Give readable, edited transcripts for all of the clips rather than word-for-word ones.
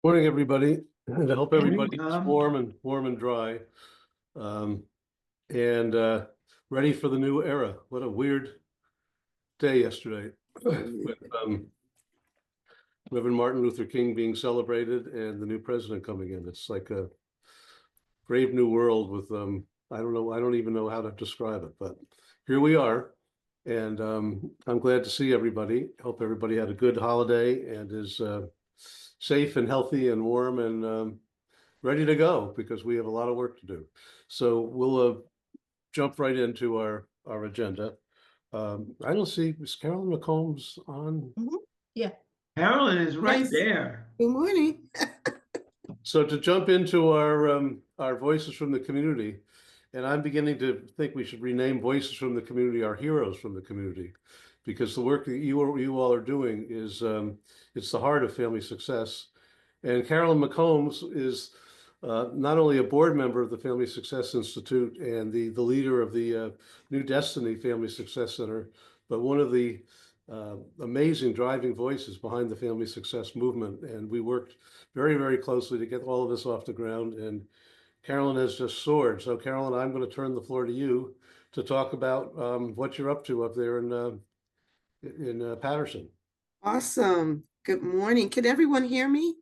Morning, everybody. And I hope Morning, everybody's Tom. warm and dry, um, and ready for the new era. What a weird day yesterday with Reverend Martin Luther King being celebrated and the new president coming in. It's like a brave new world with I don't know, I don't even know how to describe it, but here we are. And I'm glad to see everybody. Hope everybody had a good holiday and is safe and healthy and warm and ready to go because we have a lot of work to do. So we'll jump right into our agenda. I don't see, is Carolyn McCombs on? Yeah. Carolyn is right Yes. there. Good morning. So to jump into our voices from the community, and I'm beginning to think we should rename voices from the community our heroes from the community, because the work that you all are doing is it's the heart of family success. And Carolyn McCombs is not only a board member of the Family Success Institute and the leader of the New Destiny Family Success Center, but one of the amazing driving voices behind the family success movement. And we worked very, very closely to get all of this off the ground. And Carolyn has just soared. So Carolyn, I'm going to turn the floor to you to talk about what you're up to up there in Patterson. Awesome. Good morning. Can everyone hear me?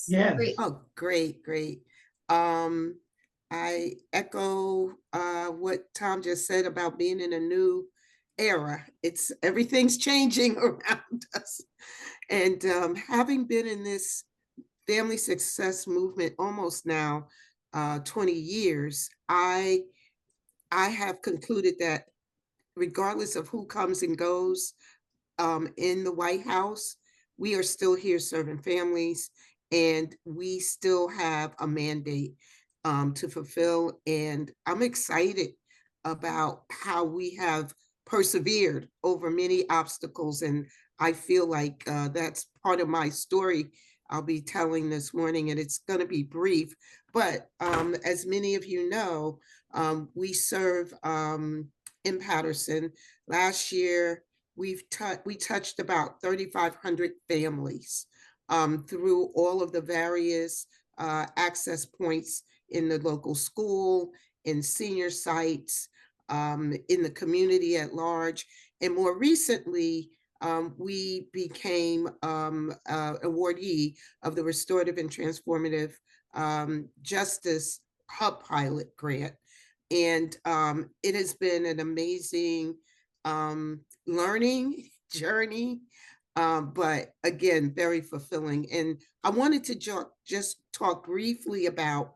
Yes. Great. Oh, great, great. I echo what Tom just said about being in a new era. It's everything's changing around us. And having been in this family success movement almost now 20 years, I have concluded that regardless of who comes and goes, in the White House, we are still here serving families, and we still have a mandate to fulfill. And I'm excited about how we have persevered over many obstacles. And I feel like that's part of my story I'll be telling this morning, and it's going to be brief. But as many of you know, we serve in Patterson. Last year, we touched about 3,500 families through all of the various access points in the local school, in senior sites, in the community at large. And more recently, we became awardee of the Restorative and Transformative Justice Hub Pilot Grant. And it has been an amazing learning journey, but again, very fulfilling. And I wanted to just talk briefly about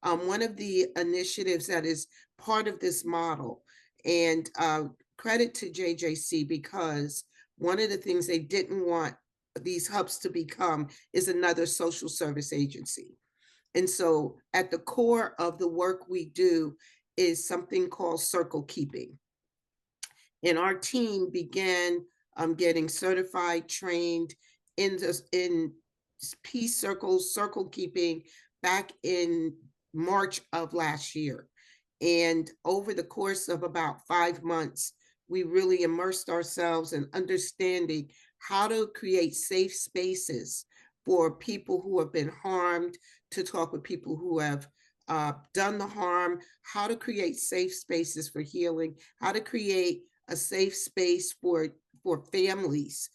one of the initiatives that is part of this model. And credit to JJC, because one of the things they didn't want these hubs to become is another social service agency. And so at the core of the work we do is something called circle keeping. And our team began getting certified, trained in peace circles, circle keeping back in March of last year. And over the course of about 5 months, we really immersed ourselves in understanding how to create safe spaces for people who have been harmed, to talk with people who have done the harm, how to create safe spaces for healing, how to create a safe space for families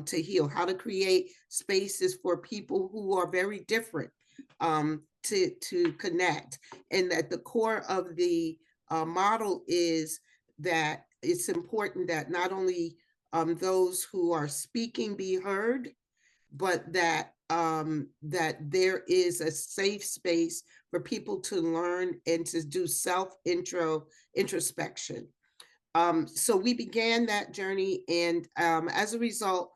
to heal, how to create spaces for people who are very different to connect. And at the core of the model is that it's important that not only those who are speaking be heard, but that that there is a safe space for people to learn and to do introspection. So we began that journey, and as a result,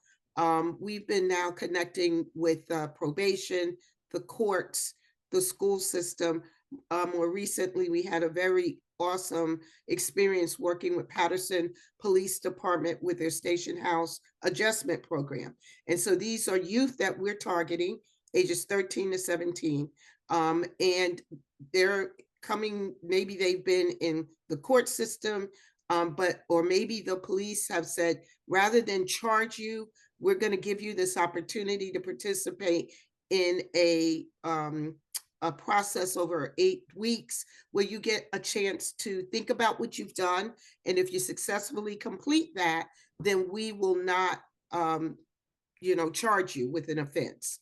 we've been now connecting with probation, the courts, the school system. More recently, we had a very awesome experience working with Patterson Police Department with their Station House Adjustment Program. And so these are youth that we're targeting, ages 13 to 17. And they're coming, maybe they've been in the court system, or maybe the police have said, rather than charge you, we're going to give you this opportunity to participate in a process over 8 weeks where you get a chance to think about what you've done. And if you successfully complete that, then we will not, charge you with an offense.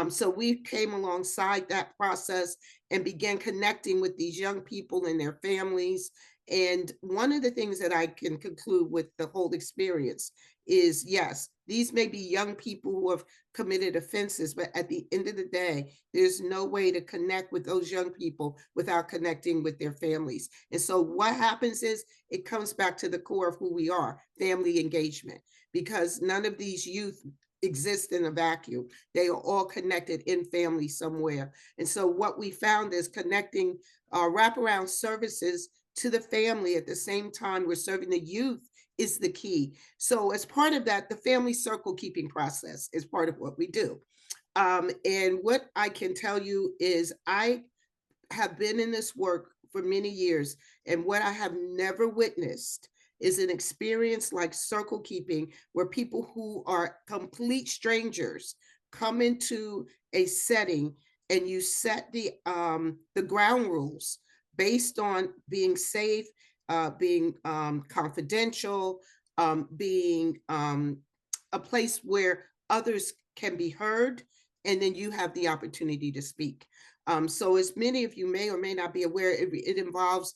So we came alongside that process and began connecting with these young people and their families. And one of the things that I can conclude with the whole experience is, yes, these may be young people who have committed offenses, but at the end of the day, there's no way to connect with those young people without connecting with their families. And so what happens is it comes back to the core of who we are, family engagement, because none of these youth exist in a vacuum. They are all connected in family somewhere. And so what we found is connecting wraparound services to the family at the same time we're serving the youth is the key. So as part of that, the family circle keeping process is part of what we do. And what I can tell you is I have been in this work for many years, and what I have never witnessed is an experience like circle keeping, where people who are complete strangers come into a setting and you set the ground rules based on being safe, being confidential, being a place where others can be heard, and then you have the opportunity to speak. So as many of you may or may not be aware, it involves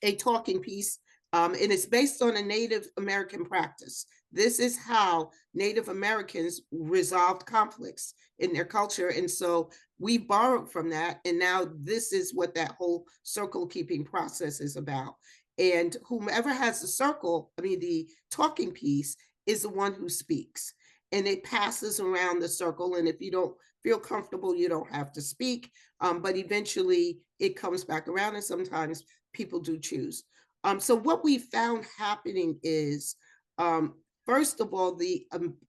a talking piece, and it's based on a Native American practice. This is how Native Americans resolved conflicts in their culture. And so we borrowed from that. And now this is what that whole circle keeping process is about. And whomever has the circle, the talking piece, is the one who speaks. And it passes around the circle. And if you don't feel comfortable, you don't have to speak. But eventually it comes back around, and sometimes people do choose. So what we found happening is, first of all,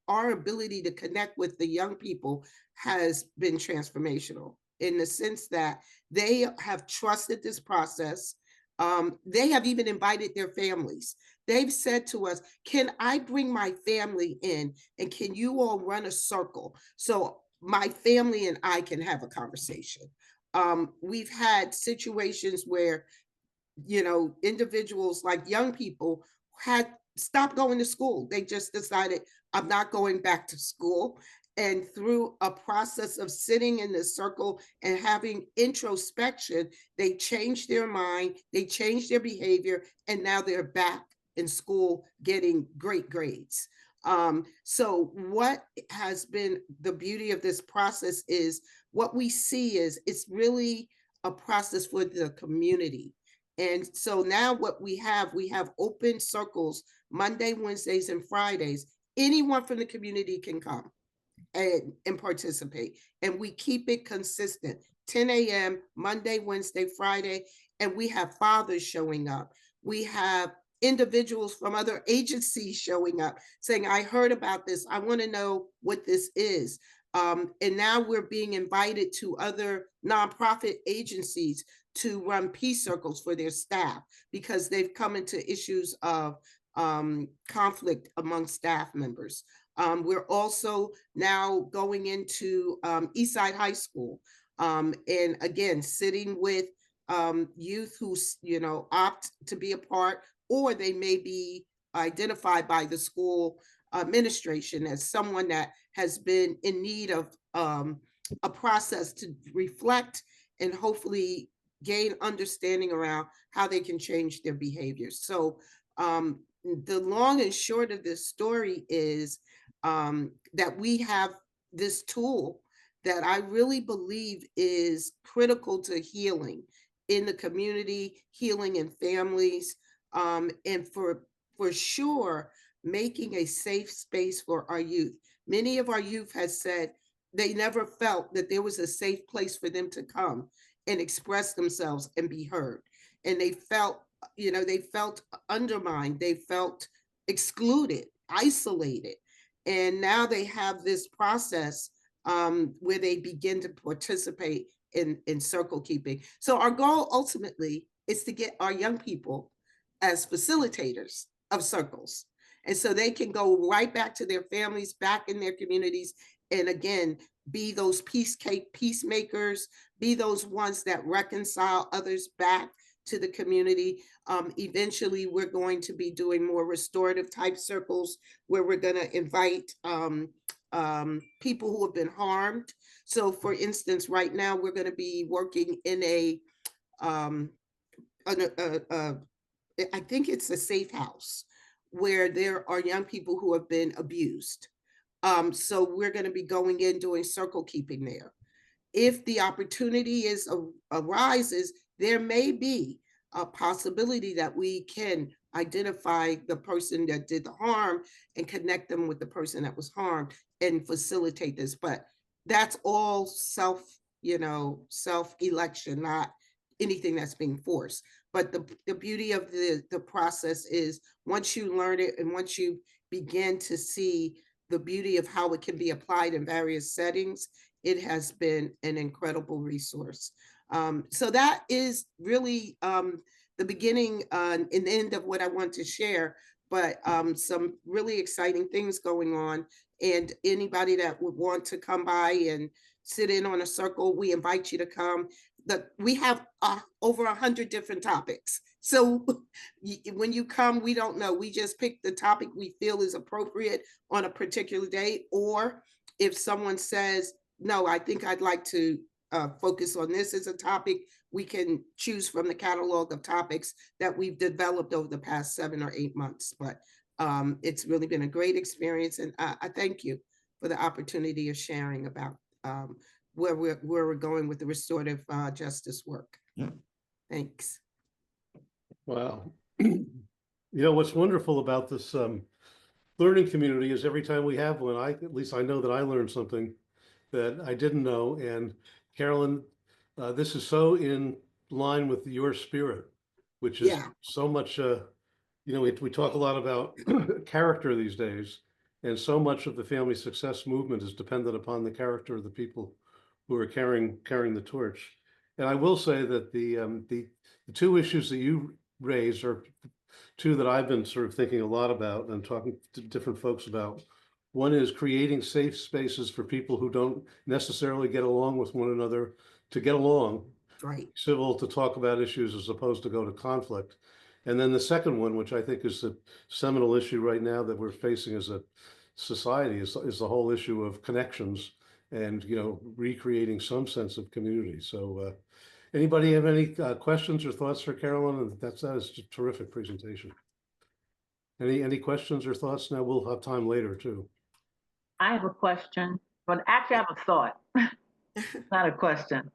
our ability to connect with the young people has been transformational in the sense that they have trusted this process. They have even invited their families. They've said to us, can I bring my family in, and can you all run a circle so my family and I can have a conversation? We've had situations where, individuals, like young people, had stopped going to school. They just decided, I'm not going back to school. And through a process of sitting in the circle and having introspection, they changed their mind, they changed their behavior, and now they're back in school getting great grades. So what has been the beauty of this process is what we see is it's really a process for the community. And so now what we have open circles Monday, Wednesdays, and Fridays. Anyone from the community can come and participate. And we keep it consistent, 10 a.m., Monday, Wednesday, Friday. And we have fathers showing up. We have individuals from other agencies showing up saying, I heard about this. I want to know what this is. And now we're being invited to other nonprofit agencies to run peace circles for their staff because they've come into issues of conflict among staff members. We're also now going into Eastside High School, and again, sitting with youth who, opt to be a part, or they may be identified by the school administration as someone that has been in need of a process to reflect and hopefully gain understanding around how they can change their behaviors. So the long and short of this story is that we have this tool that I really believe is critical to healing in the community, healing in families, and for sure, making a safe space for our youth. Many of our youth has said they never felt that there was a safe place for them to come and express themselves and be heard. And they felt, they felt undermined, they felt excluded, isolated. And now they have this process where they begin to participate in circle keeping. So our goal ultimately is to get our young people as facilitators of circles. And so they can go right back to their families, back in their communities, and again, be those peacemakers, be those ones that reconcile others back to the community. Eventually, we're going to be doing more restorative type circles where we're going to invite people who have been harmed. So for instance, right now, we're going to be working in I think it's a safe house where there are young people who have been abused. So we're going to be going in doing circle keeping there. If the opportunity arises, there may be a possibility that we can identify the person that did the harm and connect them with the person that was harmed and facilitate this. But that's all self-election, not anything that's being forced. But the beauty of the process is once you learn it and once you begin to see the beauty of how it can be applied in various settings, it has been an incredible resource. So that is really the beginning and end of what I want to share, but some really exciting things going on. And anybody that would want to come by and sit in on a circle, we invite you to come. We have over 100 different topics. So when you come, we don't know. We just pick the topic we feel is appropriate on a particular day. Or if someone says, no, I think I'd like to focus on this as a topic, we can choose from the catalog of topics that we've developed over the past 7 or 8 months. But it's really been a great experience. And I thank you for the opportunity of sharing about where we're going with the restorative justice work. Yeah. Thanks. Wow. You know, what's wonderful about this learning community is every time we have one, at least I know that I learned something that I didn't know. And Carolyn, this is so in line with your spirit, which is so much, you know, we talk a lot about character these days, and so much of the family success movement is dependent upon the character of the people who are carrying the torch. And I will say that the two issues that you raised are two that I've been sort of thinking a lot about and talking to different folks about. One is creating safe spaces for people who don't necessarily get along with one another to get along, right? Civil, to talk about issues as opposed to go to conflict. And then the second one, which I think is the seminal issue right now that we're facing as a society, is the whole issue of connections and, you know, recreating some sense of community. So anybody have any questions or thoughts for Carolyn? That is a terrific presentation. Any questions or thoughts? Now we'll have time later too. I have a question, but actually I have a thought, not a question.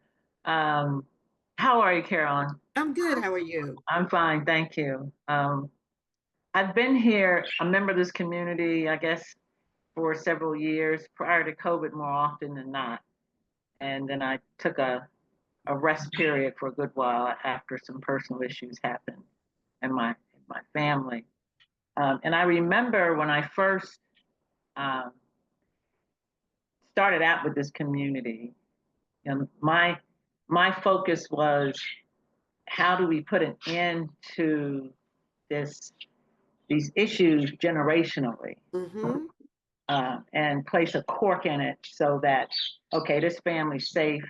How are you, Carolyn? I'm good. How are you? I'm fine, thank you. I've been here, a member of this community, I guess, for several years, prior to COVID more often than not. And then I took a rest period for a good while after some personal issues happened in my family. And I remember when I first started out with this community, and my focus was, how do we put an end to these issues generationally, and place a cork in it so that, okay, this family's safe,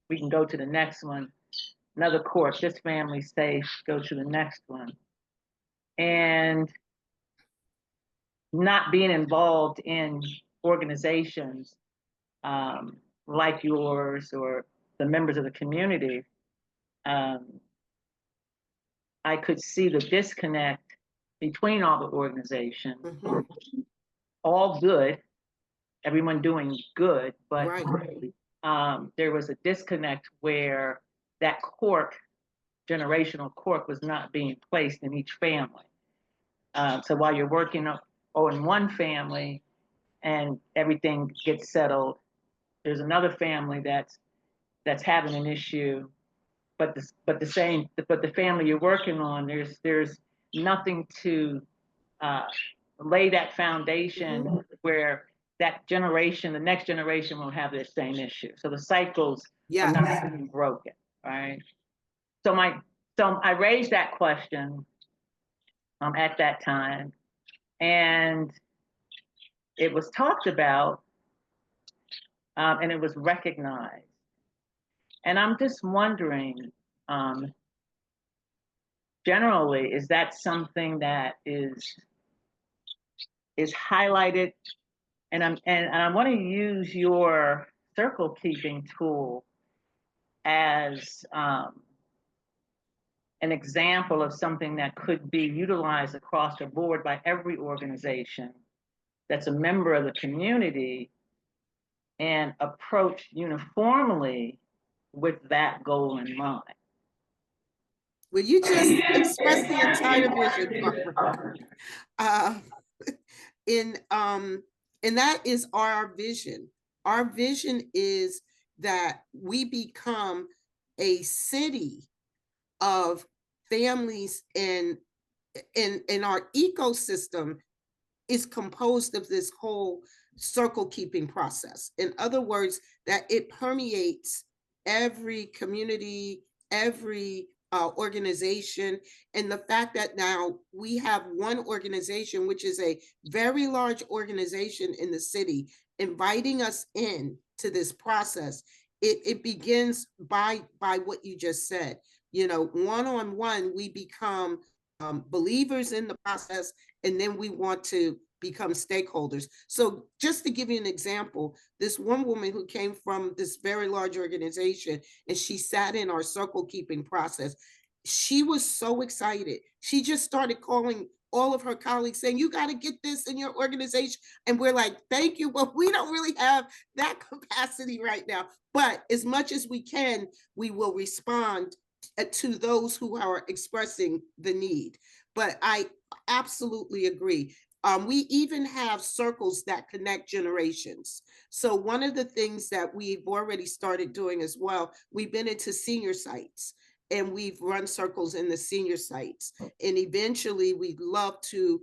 we can go to the next one. Another cork, this family's safe, go to the next one. And not being involved in organizations like yours or the members of the community, I could see the disconnect between all the organizations, all good, everyone doing good, but there was a disconnect where that cork, generational cork, was not being placed in each family. So while you're working in one family and everything gets settled, there's another family that's having an issue, but the family you're working on, there's nothing to lay that foundation where that generation, the next generation, won't have the same issue. So the cycles are not being broken, right? So I raised that question at that time, and it was talked about and it was recognized. And I'm just wondering, generally, is that something that is highlighted? And I want to use your circle keeping tool as an example of something that could be utilized across the board by every organization that's a member of the community and approach uniformly with that goal in mind. Well, you just expressed the entire vision, Barbara. And that is our vision. Our vision is that we become a city of families, and our ecosystem is composed of this whole circle keeping process. In other words, that it permeates every community, every organization, and the fact that now we have one organization, which is a very large organization in the city, inviting us in to this process. It begins by what you just said. You know, one-on-one, we become believers in the process, and then we want to become stakeholders. So just to give you an example, this one woman who came from this very large organization, and she sat in our circle keeping process, she was so excited. She just started calling all of her colleagues saying, you got to get this in your organization. And we're like, thank you, but we don't really have that capacity right now. But as much as we can, we will respond to those who are expressing the need. But I absolutely agree. We even have circles that connect generations. So one of the things that we've already started doing as well, we've been into senior sites, and we've run circles in the senior sites. And eventually we'd love to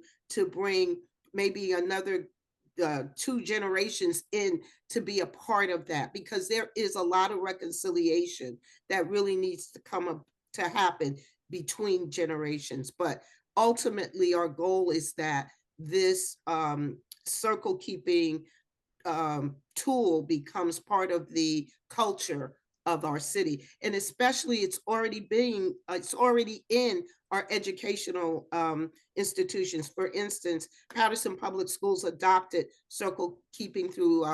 bring maybe another 2 generations in to be a part of that, because there is a lot of reconciliation that really needs to come up to happen between generations. But ultimately our goal is that this circle keeping tool becomes part of the culture of our city. And especially it's already in our educational institutions. For instance, Paterson Public Schools adopted circle keeping through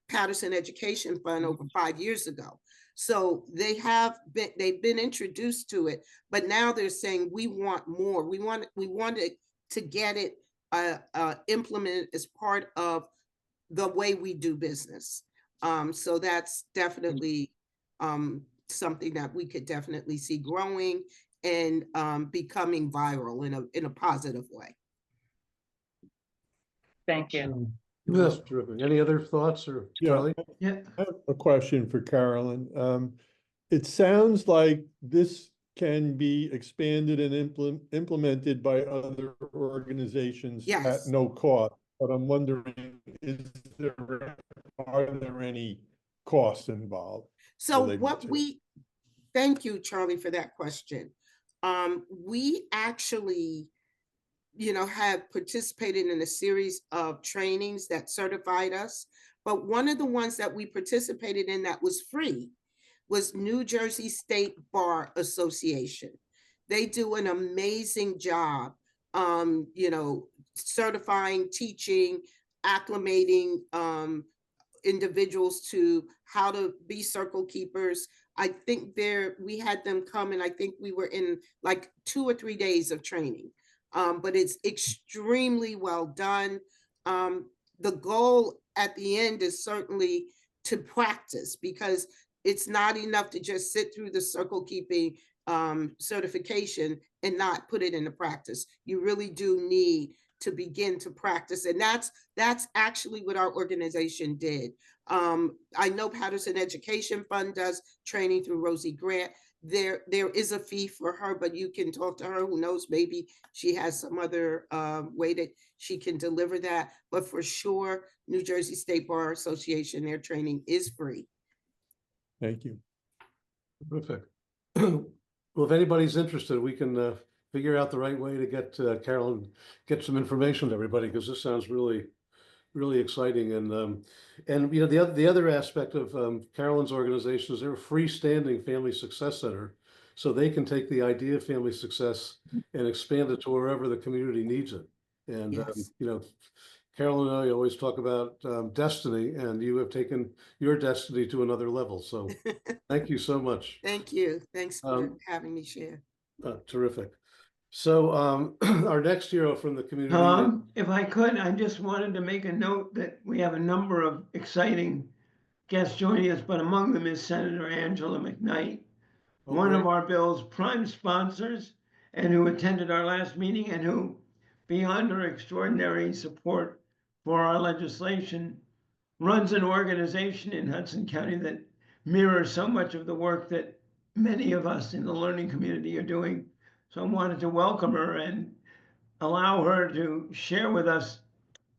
Paterson Education Fund over 5 years ago. So they've been introduced to it, but now they're saying we want more. We want to get it implemented as part of the way we do business. So that's definitely something that we could definitely see growing and becoming viral in a positive way. Thank you. That's terrific. Any other thoughts, or Charlie? Yeah. I have a question for Carolyn. It sounds like this can be expanded and implemented by other organizations Yes. at no cost. But I'm wondering, are there any costs involved? So related to it? thank you, Charlie, for that question. We actually, have participated in a series of trainings that certified us. But one of the ones that we participated in that was free was New Jersey State Bar Association. They do an amazing job, certifying, teaching, acclimating individuals to how to be circle keepers. I think we had them come, and I think we were in like 2 or 3 days of training. But it's extremely well done. The goal at the end is certainly to practice, because it's not enough to just sit through the circle keeping certification and not put it into practice. You really do need to begin to practice. And that's actually what our organization did. I know Paterson Education Fund does training through Rosie Grant. There is a fee for her, but you can talk to her. Who knows, maybe she has some other way that she can deliver that. But for sure, New Jersey State Bar Association, their training is free. Thank you. Perfect. Well, if anybody's interested, we can figure out the right way to get Carolyn, get some information to everybody, because this sounds really, really exciting. And you know, the other aspect of Carolyn's organization is they're a freestanding family success center. So they can take the idea of family success and expand it to wherever the community needs it. And, Yes. you know, Carolyn and I always talk about destiny, and you have taken your destiny to another level. So thank you so much. Thank you. Thanks for Um, having me share. Terrific. So our next hero from the community. Tom, if I could, I just wanted to make a note that we have a number of exciting guests joining us, but among them is Senator Angela McKnight, one of our bill's prime sponsors, and who attended our last meeting, and who, beyond her extraordinary support for our legislation, runs an organization in Hudson County that mirrors so much of the work that many of us in the learning community are doing. So I wanted to welcome her and allow her to share with us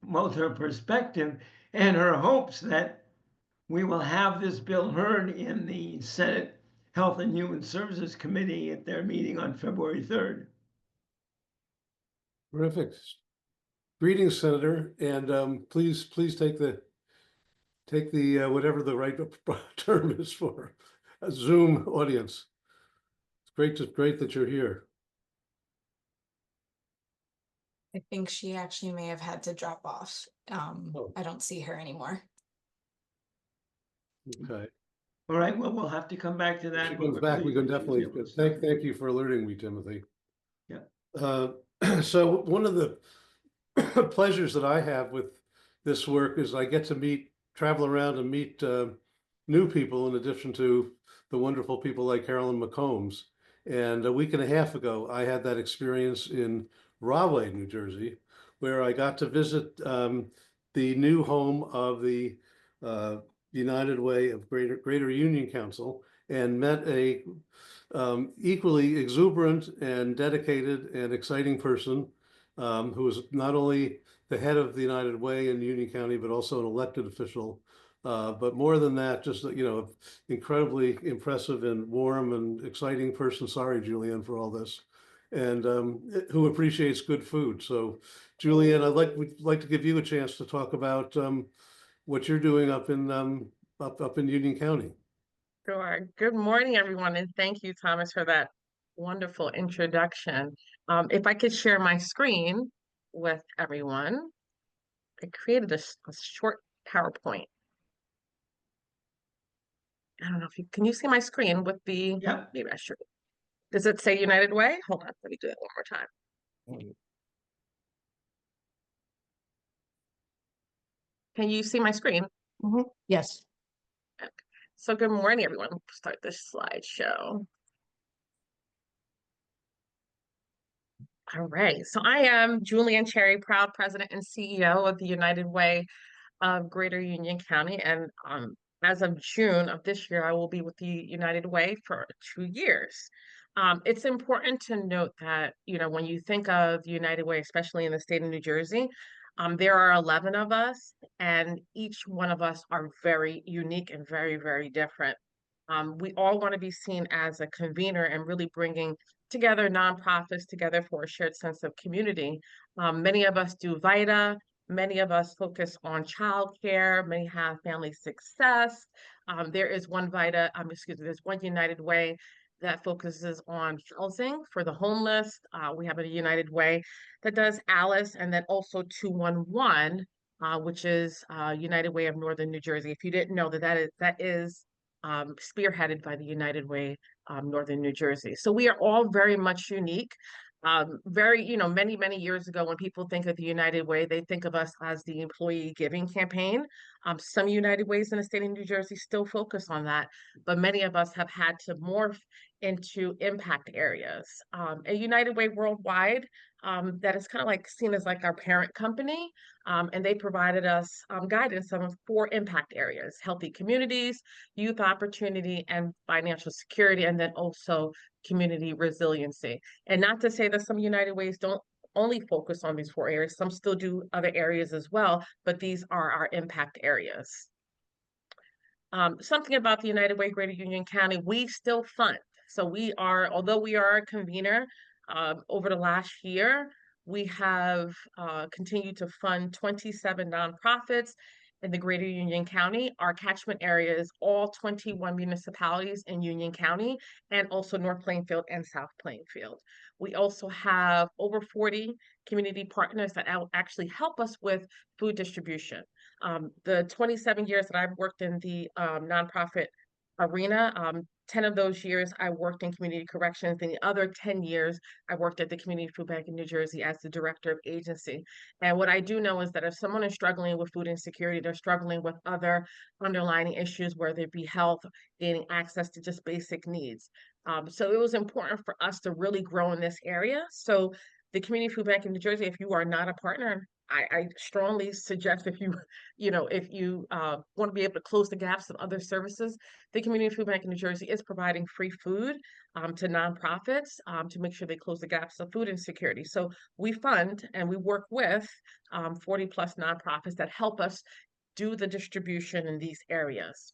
both her perspective and her hopes that we will have this bill heard in the Senate Health and Human Services Committee at their meeting on February 3rd. Terrific. Greetings, Senator, and please take the whatever the right term is for a Zoom audience. It's great that you're here. I think she actually may have had to drop off. Oh. I don't see her anymore. Okay. All right, well, we'll have to come back to If that. she comes back, we can definitely thank you for alerting me, Timothy. Yeah. So one of the pleasures that I have with this work is I get to travel around and meet new people in addition to the wonderful people like Carolyn McCombs. And a week and a half ago, I had that experience in Rahway, New Jersey, where I got to visit the new home of the United Way of Greater Union Council, and met a equally exuberant and dedicated and exciting person who was not only the head of the United Way in Union County, but also an elected official. But more than that, just, you know, incredibly impressive and warm and exciting person. Sorry, Julianne, for all this. And who appreciates good food. So, Julianne, we'd like to give you a chance to talk about what you're doing up in Union County. Sure. Good morning, everyone, and thank you, Thomas, for that wonderful introduction. If I could share my screen with everyone, I created a short PowerPoint. I don't know if can you see my screen with the, Yep. maybe I should. Does it say United Way? Hold on, let me do it one more time. Can you see my screen? Yes. So good morning, everyone. We'll start this slideshow. All right, so I am Julianne Cherry, proud president and CEO of the United Way of Greater Union County. And as of June of this year, I will be with the United Way for 2 years. It's important to note that, you know, when you think of United Way, especially in the state of New Jersey, there are 11 of us, and each one of us are very unique and very, very different. We all want to be seen as a convener and really bringing together nonprofits together for a shared sense of community. Many of us do VITA, many of us focus on childcare, many have family success. There is one VITA, there's one United Way that focuses on housing for the homeless. We have a United Way that does ALICE, and then also 211, which is United Way of Northern New Jersey. If you didn't know that is spearheaded by the United Way Northern New Jersey. So we are all very much unique. Very, you know, many, many years ago, when people think of the United Way, they think of us as the employee giving campaign. Some United Ways in the state of New Jersey still focus on that, but many of us have had to morph into impact areas. A United Way Worldwide, that is kind of like seen as like our parent company, and they provided us guidance on 4 impact areas: healthy communities, youth opportunity, and financial security, and then also community resiliency. And not to say that some United Ways don't only focus on these 4 areas, some still do other areas as well, but these are our impact areas. Something about the United Way Greater Union County, we still fund. So we are, although we are a convener over the last year, We have continued to fund 27 nonprofits in the greater Union County. Our catchment area is all 21 municipalities in Union County and also North Plainfield and South Plainfield. We also have over 40 community partners that actually help us with food distribution. The 27 years that I've worked in the nonprofit arena, 10 of those years I worked in community corrections, and the other 10 years I worked at the Community Food Bank in New Jersey as the director of agency. And what I do know is that if someone is struggling with food insecurity, they're struggling with other underlying issues, whether it be health, gaining access to just basic needs. So it was important for us to really grow in this area. So the Community Food Bank in New Jersey, if you are not a partner, I strongly suggest if you, if you want to be able to close the gaps of other services, the Community Food Bank in New Jersey is providing free food to nonprofits to make sure they close the gaps of food insecurity. So we fund and we work with 40 plus nonprofits that help us do the distribution in these areas.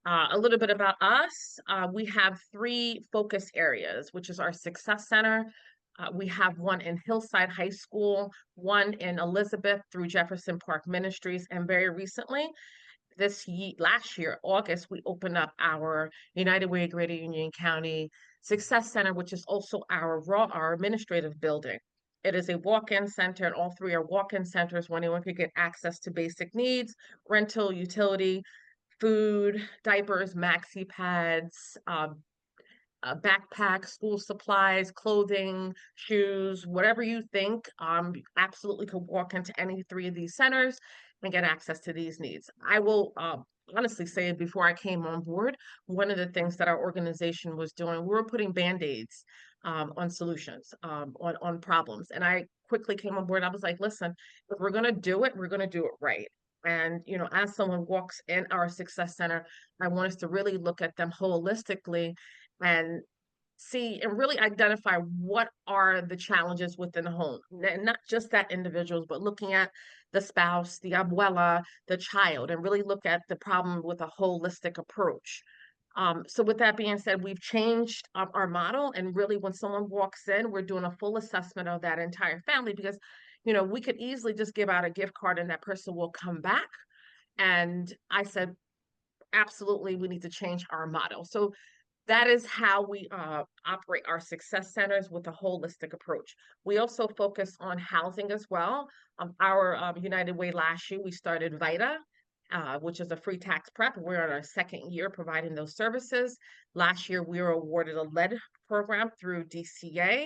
A little bit about us. We have 3 focus areas, which is our Success Center. We have one in Hillside High School, one in Elizabeth through Jefferson Park Ministries, and very recently, last year, August, we opened up our United Way Greater Union County Success Center, which is also our administrative building. It is a walk-in center, and all 3 are walk-in centers where anyone could get access to basic needs, rental, utility, food, diapers, maxi pads, backpacks, school supplies, clothing, shoes, whatever you think, you absolutely could walk into any 3 of these centers and get access to these needs. I will honestly say, before I came on board, one of the things that our organization was doing, we were putting Band-Aids on solutions, on problems. And I quickly came on board. I was like, listen, if we're going to do it, we're going to do it right. And, as someone walks in our Success Center, I want us to really look at them holistically and see and really identify what are the challenges within the home. And not just that individuals, but looking at the spouse, the abuela, the child, and really look at the problem with a holistic approach. So with that being said, we've changed our model, and really when someone walks in, we're doing a full assessment of that entire family, because we could easily just give out a gift card and that person will come back. And I said, absolutely, we need to change our model. So that is how we operate our Success Centers, with a holistic approach. We also focus on housing as well. Our United Way last year, we started VITA, which is a free tax prep. We're on our 2nd year providing those services. Last year, we were awarded a lead program through DCA.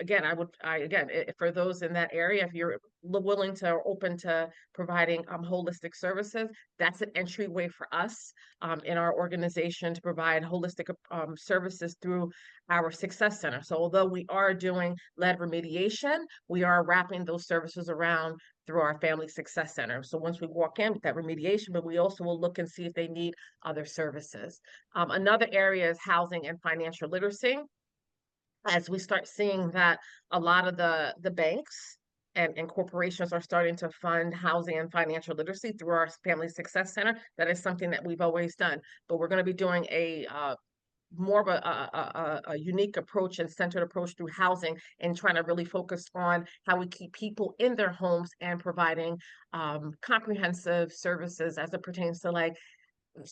Again, for those in that area, if you're willing to or open to providing holistic services, that's an entryway for us in our organization to provide holistic services through our Success Center. So although we are doing lead remediation, we are wrapping those services around through our Family Success Center. So once we walk in with that remediation, but we also will look and see if they need other services. Another area is housing and financial literacy. As we start seeing that a lot of the banks and corporations are starting to fund housing and financial literacy through our Family Success Center, that is something that we've always done. But we're going to be doing a more of a unique approach and centered approach through housing, and trying to really focus on how we keep people in their homes and providing comprehensive services as it pertains to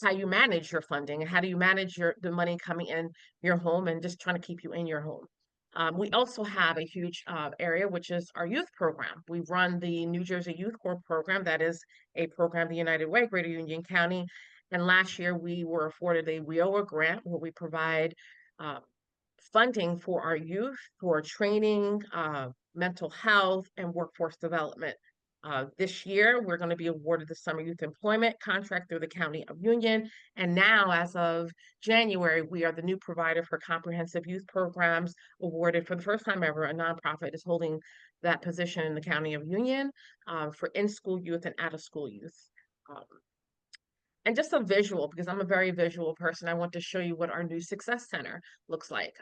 how you manage your funding and how do you manage the money coming in your home, and just trying to keep you in your home. We also have a huge area, which is our youth program. We run the New Jersey Youth Corps program. That is a program, the United Way, Greater Union County. And last year we were afforded a WIOA grant where we provide funding for our youth for training, mental health, and workforce development. This year, we're going to be awarded the Summer Youth Employment Contract through the County of Union. And now, as of January, we are the new provider for comprehensive youth programs, awarded for the first time ever. A nonprofit is holding that position in the County of Union for in-school youth and out-of-school youth. And just a visual, because I'm a very visual person, I want to show you what our new Success Center looks like.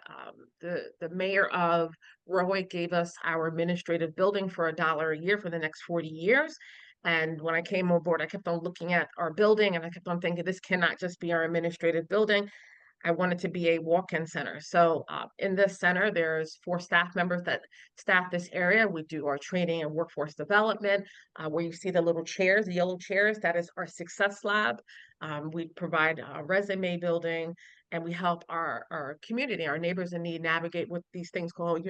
The mayor of Roy gave us our administrative building for $1 a year for the next 40 years. And when I came on board, I kept on looking at our building and I kept on thinking, this cannot just be our administrative building. I want it to be a walk-in center. So in this center, there's 4 staff members that staff this area. We do our training and workforce development, where you see the little chairs, the yellow chairs, that is our success lab. We provide resume building, and we help our community, our neighbors in need, navigate with these things called,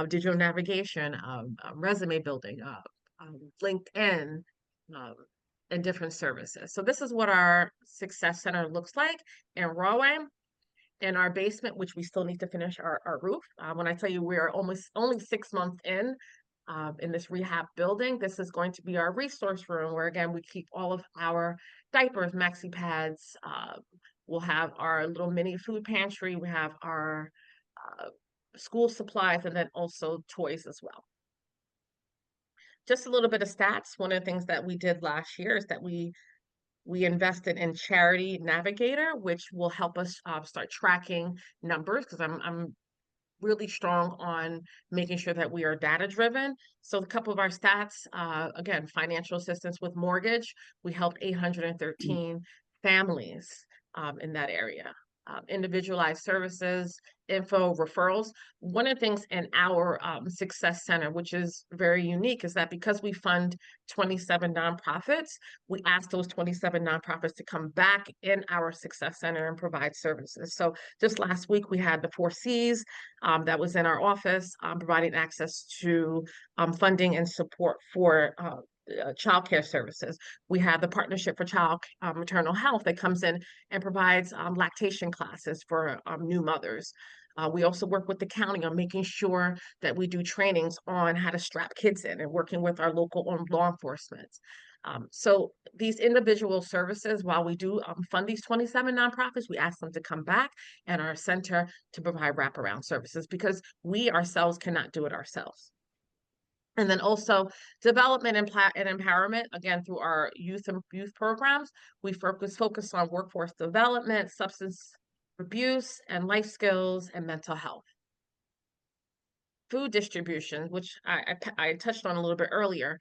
digital navigation, resume building, LinkedIn, and different services. So this is what our Success Center looks like in Rahway. In our basement, which we still need to finish our roof. When I tell you we're almost only 6 months in this rehab building, this is going to be our resource room where, again, we keep all of our diapers, maxi pads. We'll have our little mini food pantry. We have our school supplies, and then also toys as well. Just a little bit of stats. One of the things that we did last year is that we invested in Charity Navigator, which will help us start tracking numbers, because I'm really strong on making sure that we are data driven. So a couple of our stats, again, financial assistance with mortgage, we helped 813 families in that area. Individualized services, info, referrals. One of the things in our Success Center, which is very unique, is that because we fund 27 nonprofits, we ask those 27 nonprofits to come back in our Success Center and provide services. So just last week, we had the 4 Cs that was in our office, providing access to funding and support for child care services. We have the Partnership for Child Maternal Health that comes in and provides lactation classes for new mothers. We also work with the county on making sure that we do trainings on how to strap kids in, and working with our local law enforcement. So these individual services, while we do fund these 27 nonprofits, we ask them to come back and our center to provide wraparound services, because we ourselves cannot do it ourselves. And then also development and empowerment, again, through our youth programs. We focus on workforce development, substance abuse, and life skills, and mental health. Food distribution, which I touched on a little bit earlier.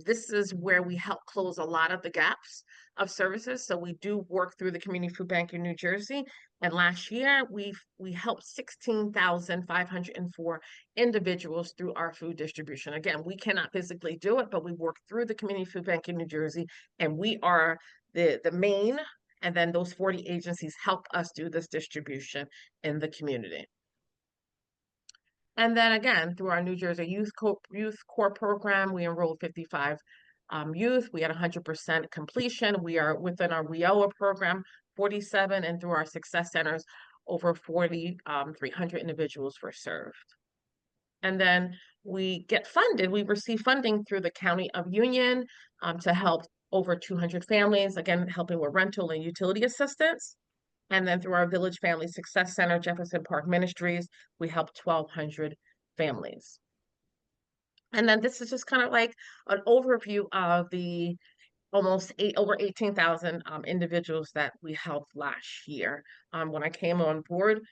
This is where we help close a lot of the gaps of services. So we do work through the Community Food Bank in New Jersey. And last year, we helped 16,504 individuals through our food distribution. Again, we cannot physically do it, but we work through the Community Food Bank in New Jersey, and we are the main, and then those 40 agencies help us do this distribution in the community. And then again, through our New Jersey Youth Corps program, we enrolled 55 youth. We had 100% completion. We are within our WIOA program, 47, and through our Success Centers, over 300 individuals were served. And then we get funded. We receive funding through the County of Union to help over 200 families, again, helping with rental and utility assistance. And then through our Village Family Success Center, Jefferson Park Ministries, we help 1,200 families. And then this is just kind of like an overview of the almost over 18,000 individuals that we helped last year. When I came on board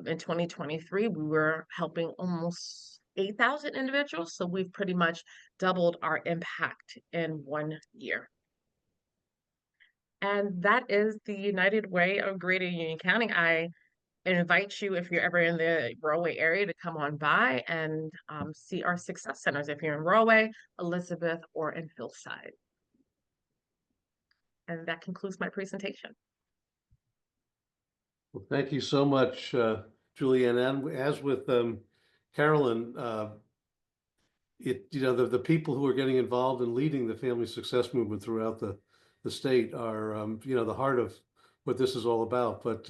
in 2023, we were helping almost 8,000 individuals. So we've pretty much doubled our impact in 1 year. And that is the United Way of Greater Union County. I invite you, if you're ever in the Rahway area, to come on by and see our Success Centers if you're in Rahway, Elizabeth, or in Hillside. And that concludes my presentation. Well, thank you so much, Julianne. And as with Carolyn, the people who are getting involved in leading the family success movement throughout the state are, the heart of what this is all about. But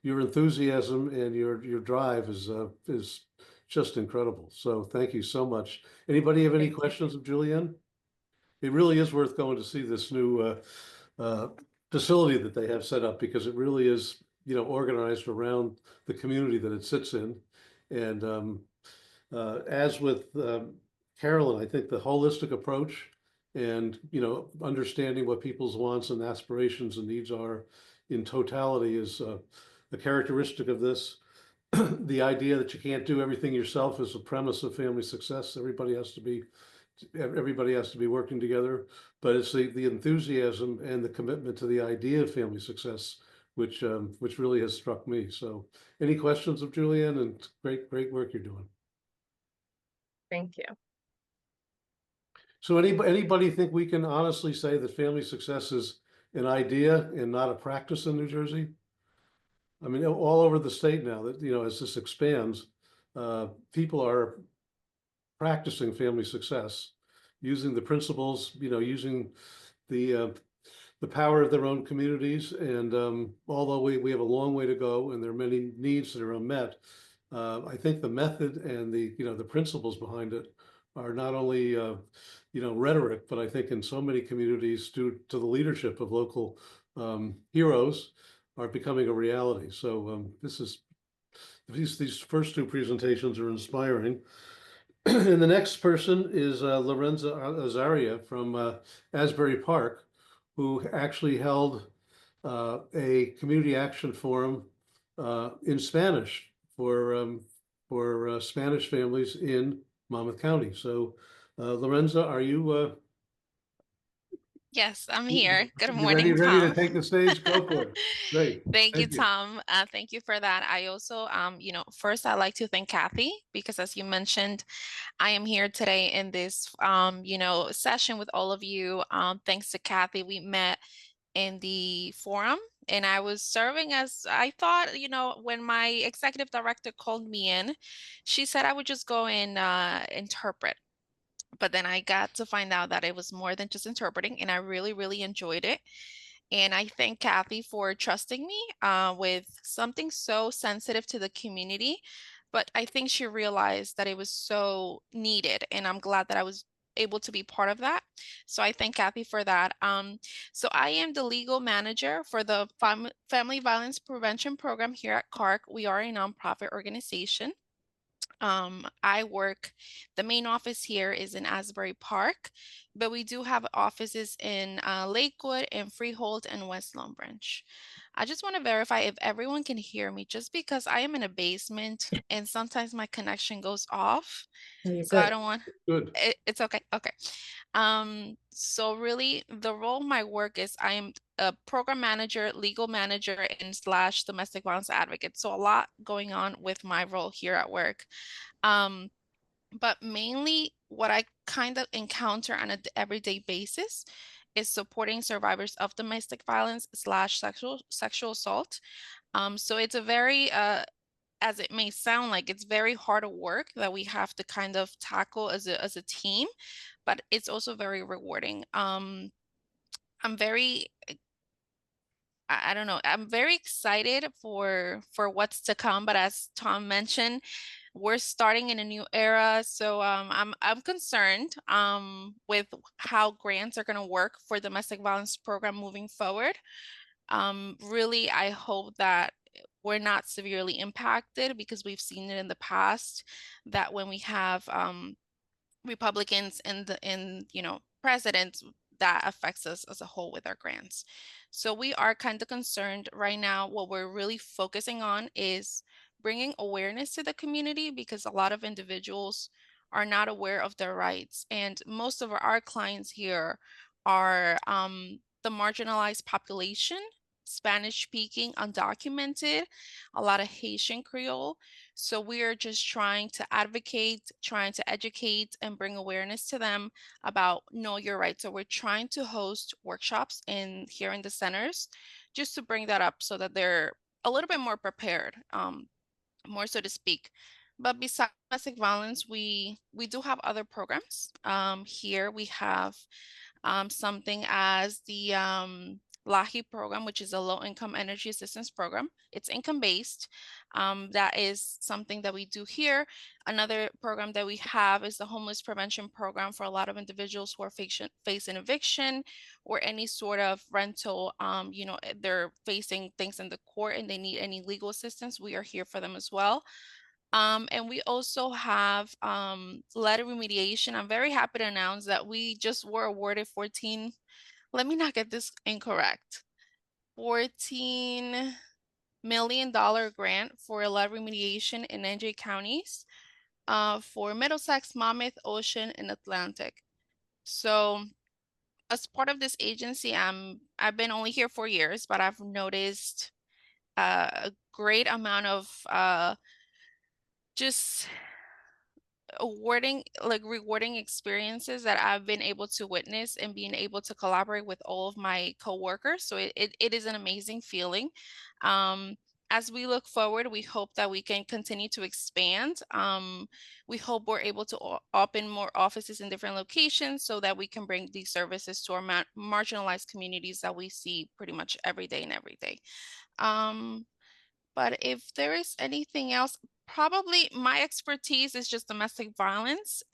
your enthusiasm and your drive is just incredible. So thank you so much. Anybody have any questions of Julianne? It really is worth going to see this new facility that they have set up, because it really is, organized around the community that it sits in. And as with Carolyn, I think the holistic approach and, understanding what people's wants and aspirations and needs are in totality is a characteristic of this. The idea that you can't do everything yourself is a premise of family success. Everybody has to be working together, but it's the enthusiasm and the commitment to the idea of family success, which really has struck me. So any questions of Julianne? And great work you're doing. Thank you. So anybody think we can honestly say that family success is an idea and not a practice in New Jersey? I mean, all over the state now that, as this expands, people are practicing family success, using the principles, using the power of their own communities. And although we have a long way to go and there are many needs that are unmet, I think the method and the principles behind it are not only rhetoric, but I think in so many communities, due to the leadership of local heroes, are becoming a reality. So these first two presentations are inspiring. And the next person is Lorenza Azaria from Asbury Park, who actually held a community action forum in Spanish for Spanish families in Monmouth County. So Lorenza, are you Yes, I'm here. Good you morning, ready to Tom. take the stage? Go for it. Great. Thank you, Thank you. Tom. Thank you for that. I also, first I'd like to thank Kathy because as you mentioned, I am here today in this, session with all of you. Thanks to Kathy, we met in the forum and I was serving as, I thought, when my executive director called me in, she said I would just go and interpret. But then I got to find out that it was more than just interpreting, and I really, really enjoyed it. And I thank Kathy for trusting me with something so sensitive to the community. But I think she realized that it was so needed, and I'm glad that I was able to be part of that. So I thank Kathy for that. So I am the legal manager for the Family Violence Prevention Program here at CARC. We are a nonprofit organization. The main office here is in Asbury Park, but we do have offices in Lakewood and Freehold and West Long Branch. I just want to verify if everyone can hear me just because I am in a basement and sometimes my connection goes off. So I don't want, Good. it's okay. Okay. So really the role of my work is I am a program manager, legal manager, and / domestic violence advocate. So a lot going on with my role here at work. But mainly what I kind of encounter on an everyday basis is supporting survivors of domestic violence / sexual assault. So it's a very as it may sound like, it's very hard work that we have to kind of tackle as a team, but it's also very rewarding. I'm very I don't know. I'm very excited for what's to come, but as Tom mentioned, we're starting in a new era, so I'm concerned with how grants are going to work for domestic violence program moving forward. Really, I hope that we're not severely impacted because we've seen it in the past that when we have Republicans in presidents, that affects us as a whole with our grants. So we are kind of concerned right now. What we're really focusing on is bringing awareness to the community because a lot of individuals are not aware of their rights. And most of our clients here are the marginalized population, Spanish speaking, undocumented, a lot of Haitian Creole. So we are just trying to advocate, trying to educate and bring awareness to them about know your rights. So we're trying to host workshops here in the centers just to bring that up so that they're a little bit more prepared, more so to speak. But besides domestic violence, we do have other programs. Here we have something as the LAHI program, which is a low income energy assistance program. It's income based. That is something that we do here. Another program that we have is the homeless prevention program for a lot of individuals who are facing eviction or any sort of rental. They're facing things in the court and they need any legal assistance. We are here for them as well. And we also have letter remediation. I'm very happy to announce that we just were awarded let me not get this incorrect, $14 million grant for letter remediation in NJ counties for Middlesex, Monmouth, Ocean, and Atlantic. So as part of this agency, I've been only here 4 years, but I've noticed a great amount of just rewarding experiences that I've been able to witness and being able to collaborate with all of my coworkers. So it is an amazing feeling. As we look forward, we hope that we can continue to expand. We hope we're able to open more offices in different locations so that we can bring these services to our marginalized communities that we see pretty much every day and every day. But if there is anything else, probably my expertise is just domestic violence.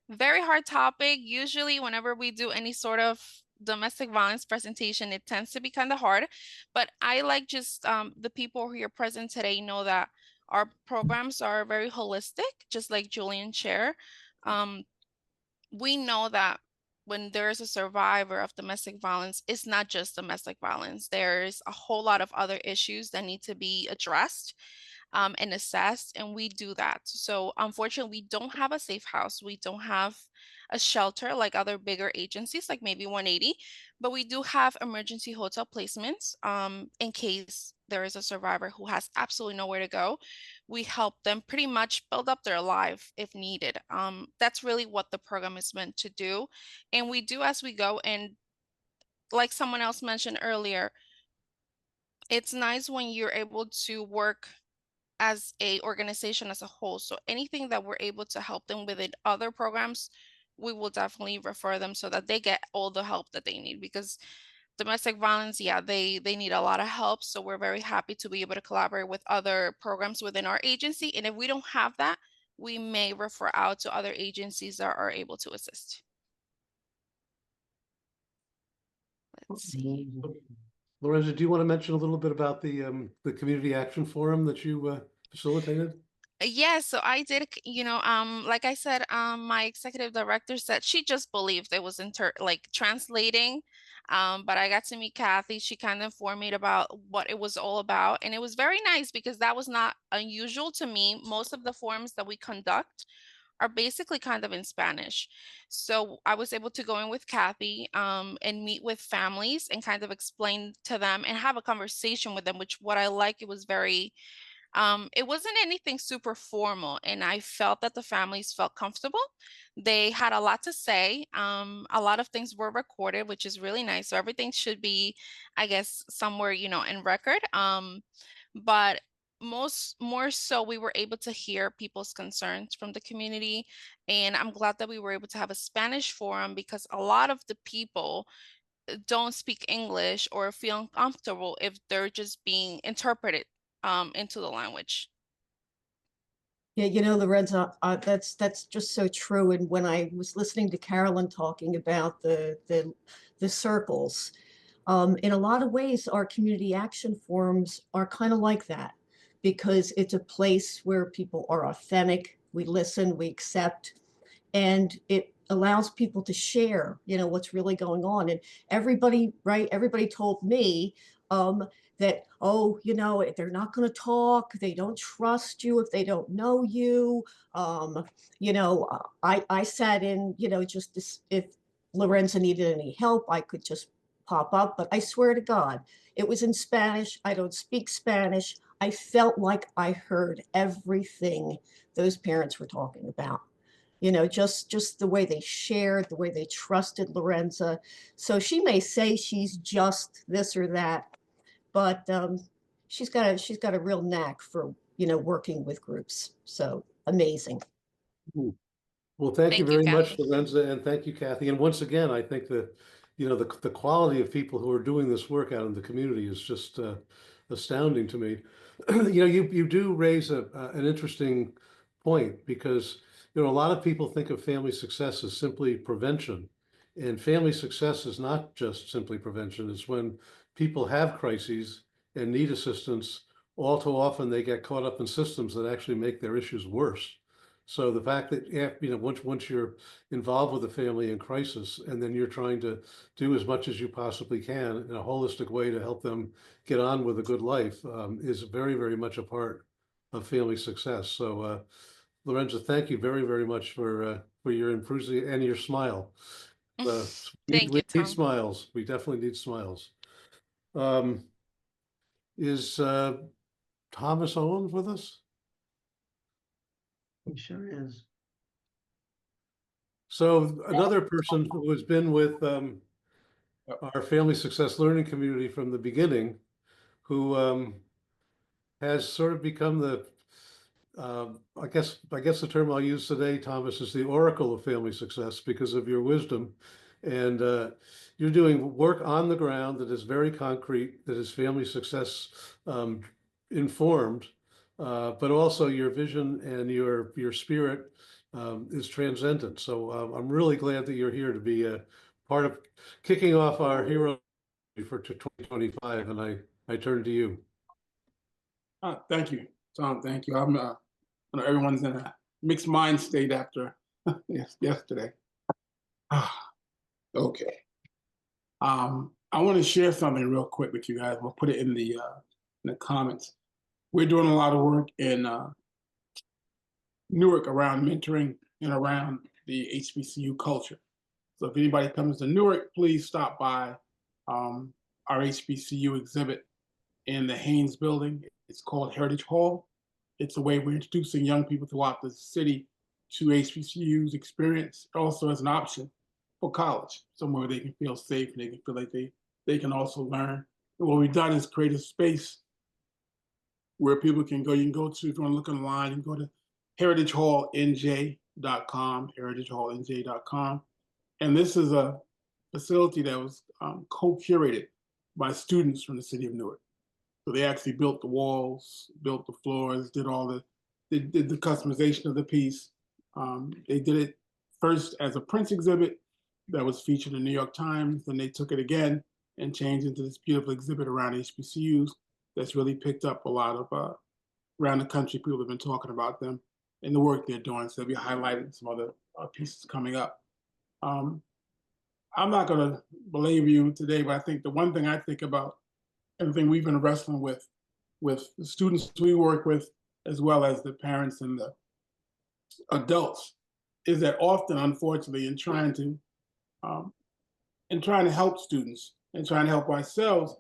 Very hard topic. Usually whenever we do any sort of domestic violence presentation, it tends to be kind of hard. But I like just the people who are present today know that our programs are very holistic, just like Julian shared. We know that when there's a survivor of domestic violence, it's not just domestic violence. There's a whole lot of other issues that need to be addressed and assessed, and we do that. So unfortunately, we don't have a safe house. We don't have a shelter like other bigger agencies, like maybe 180, but we do have emergency hotel placements in case there is a survivor who has absolutely nowhere to go. We help them pretty much build up their life if needed. That's really what the program is meant to do. And we do as we go. And like someone else mentioned earlier, it's nice when you're able to work as a organization as a whole. So anything that we're able to help them with in other programs, we will definitely refer them so that they get all the help that they need, because domestic violence, yeah, they need a lot of help. So we're very happy to be able to collaborate with other programs within our agency. And if we don't have that, we may refer out to other agencies that are able to assist. Let's see. Lorenza, do you want to mention a little bit about the Community Action Forum that you facilitated? Yeah, so I did, like I said, my executive director said she just believed it was translating. But I got to meet Kathy. She kind of informed me about what it was all about. And it was very nice because that was not unusual to me. Most of the forums that we conduct are basically kind of in Spanish. So I was able to go in with Kathy and meet with families and kind of explain to them and have a conversation with them, which what I like, it was very it wasn't anything super formal, and I felt that the families felt comfortable. They had a lot to say. A lot of things were recorded, which is really nice. So everything should be, I guess, somewhere, in record. But more so, we were able to hear people's concerns from the community. And I'm glad that we were able to have a Spanish forum because a lot of the people don't speak English or feel uncomfortable if they're just being interpreted into the language. Yeah, Lorenza, that's just so true. And when I was listening to Carolyn talking about the circles, in a lot of ways, our community action forums are kind of like that because it's a place where people are authentic. We listen, we accept, and it allows people to share, what's really going on. And everybody told me that, they're not going to talk. They don't trust you if they don't know you. I sat in, just this, if Lorenza needed any help, I could just pop up. But I swear to God, it was in Spanish. I don't speak Spanish. I felt like I heard everything those parents were talking about. Just the way they shared, the way they trusted Lorenza. So she may say she's just this or that, but she's got a real knack for working with groups. So amazing. Well, thank you Thank you, very much, Kathy. Lorenza, and thank you, Kathy. And once again, I think that the quality of people who are doing this work out in the community is just astounding to me. You do raise an interesting point because a lot of people think of family success as simply prevention, and family success is not just simply prevention. It's when people have crises and need assistance. All too often, they get caught up in systems that actually make their issues worse. So the fact that once you're involved with a family in crisis, and then you're trying to do as much as you possibly can in a holistic way to help them get on with a good life, is very, very much a part of family success. So, Lorenza, thank you very, very much for your enthusiasm and your smile. Thank We you, need Tom. smiles. We definitely need smiles. Is Thomas Owens with us? He sure is. So another person who has been with our Family Success Learning Community from the beginning, who has sort of become the, I guess the term I'll use today, Thomas, is the oracle of family success because of your wisdom. And you're doing work on the ground that is very concrete, that is family success informed, but also your vision and your spirit is transcendent. So I'm really glad that you're here to be a part of kicking off our hero for 2025. And I turn to you. Thank you, Tom. Thank you. I know everyone's in a mixed mind state after yesterday. Okay. I want to share something real quick with you guys. We'll put it in the comments. We're doing a lot of work in Newark around mentoring and around the HBCU culture. So if anybody comes to Newark, please stop by our HBCU exhibit in the Haynes building. It's called Heritage Hall. It's a way we're introducing young people throughout the city to HBCU's experience, also as an option for college, somewhere they can feel safe and they can feel like they can also learn. And what we've done is create a space where people can go. You can go to, if you want to look online, you can go to heritagehallnj.com, heritagehallnj.com. And this is a facility that was co-curated by students from the city of Newark. So they actually built the walls, built the floors, did the customization of the piece. They did it first as a Prince exhibit that was featured in the New York Times. Then they took it again and changed into this beautiful exhibit around HBCUs that's really picked up a lot of around the country. People have been talking about them and the work they're doing. So they'll be highlighting some other pieces coming up. I'm not going to belabor you today, but I think the one thing I think about, everything we've been wrestling with the students we work with, as well as the parents and the adults, is that often, unfortunately, in trying to help students and trying to help ourselves,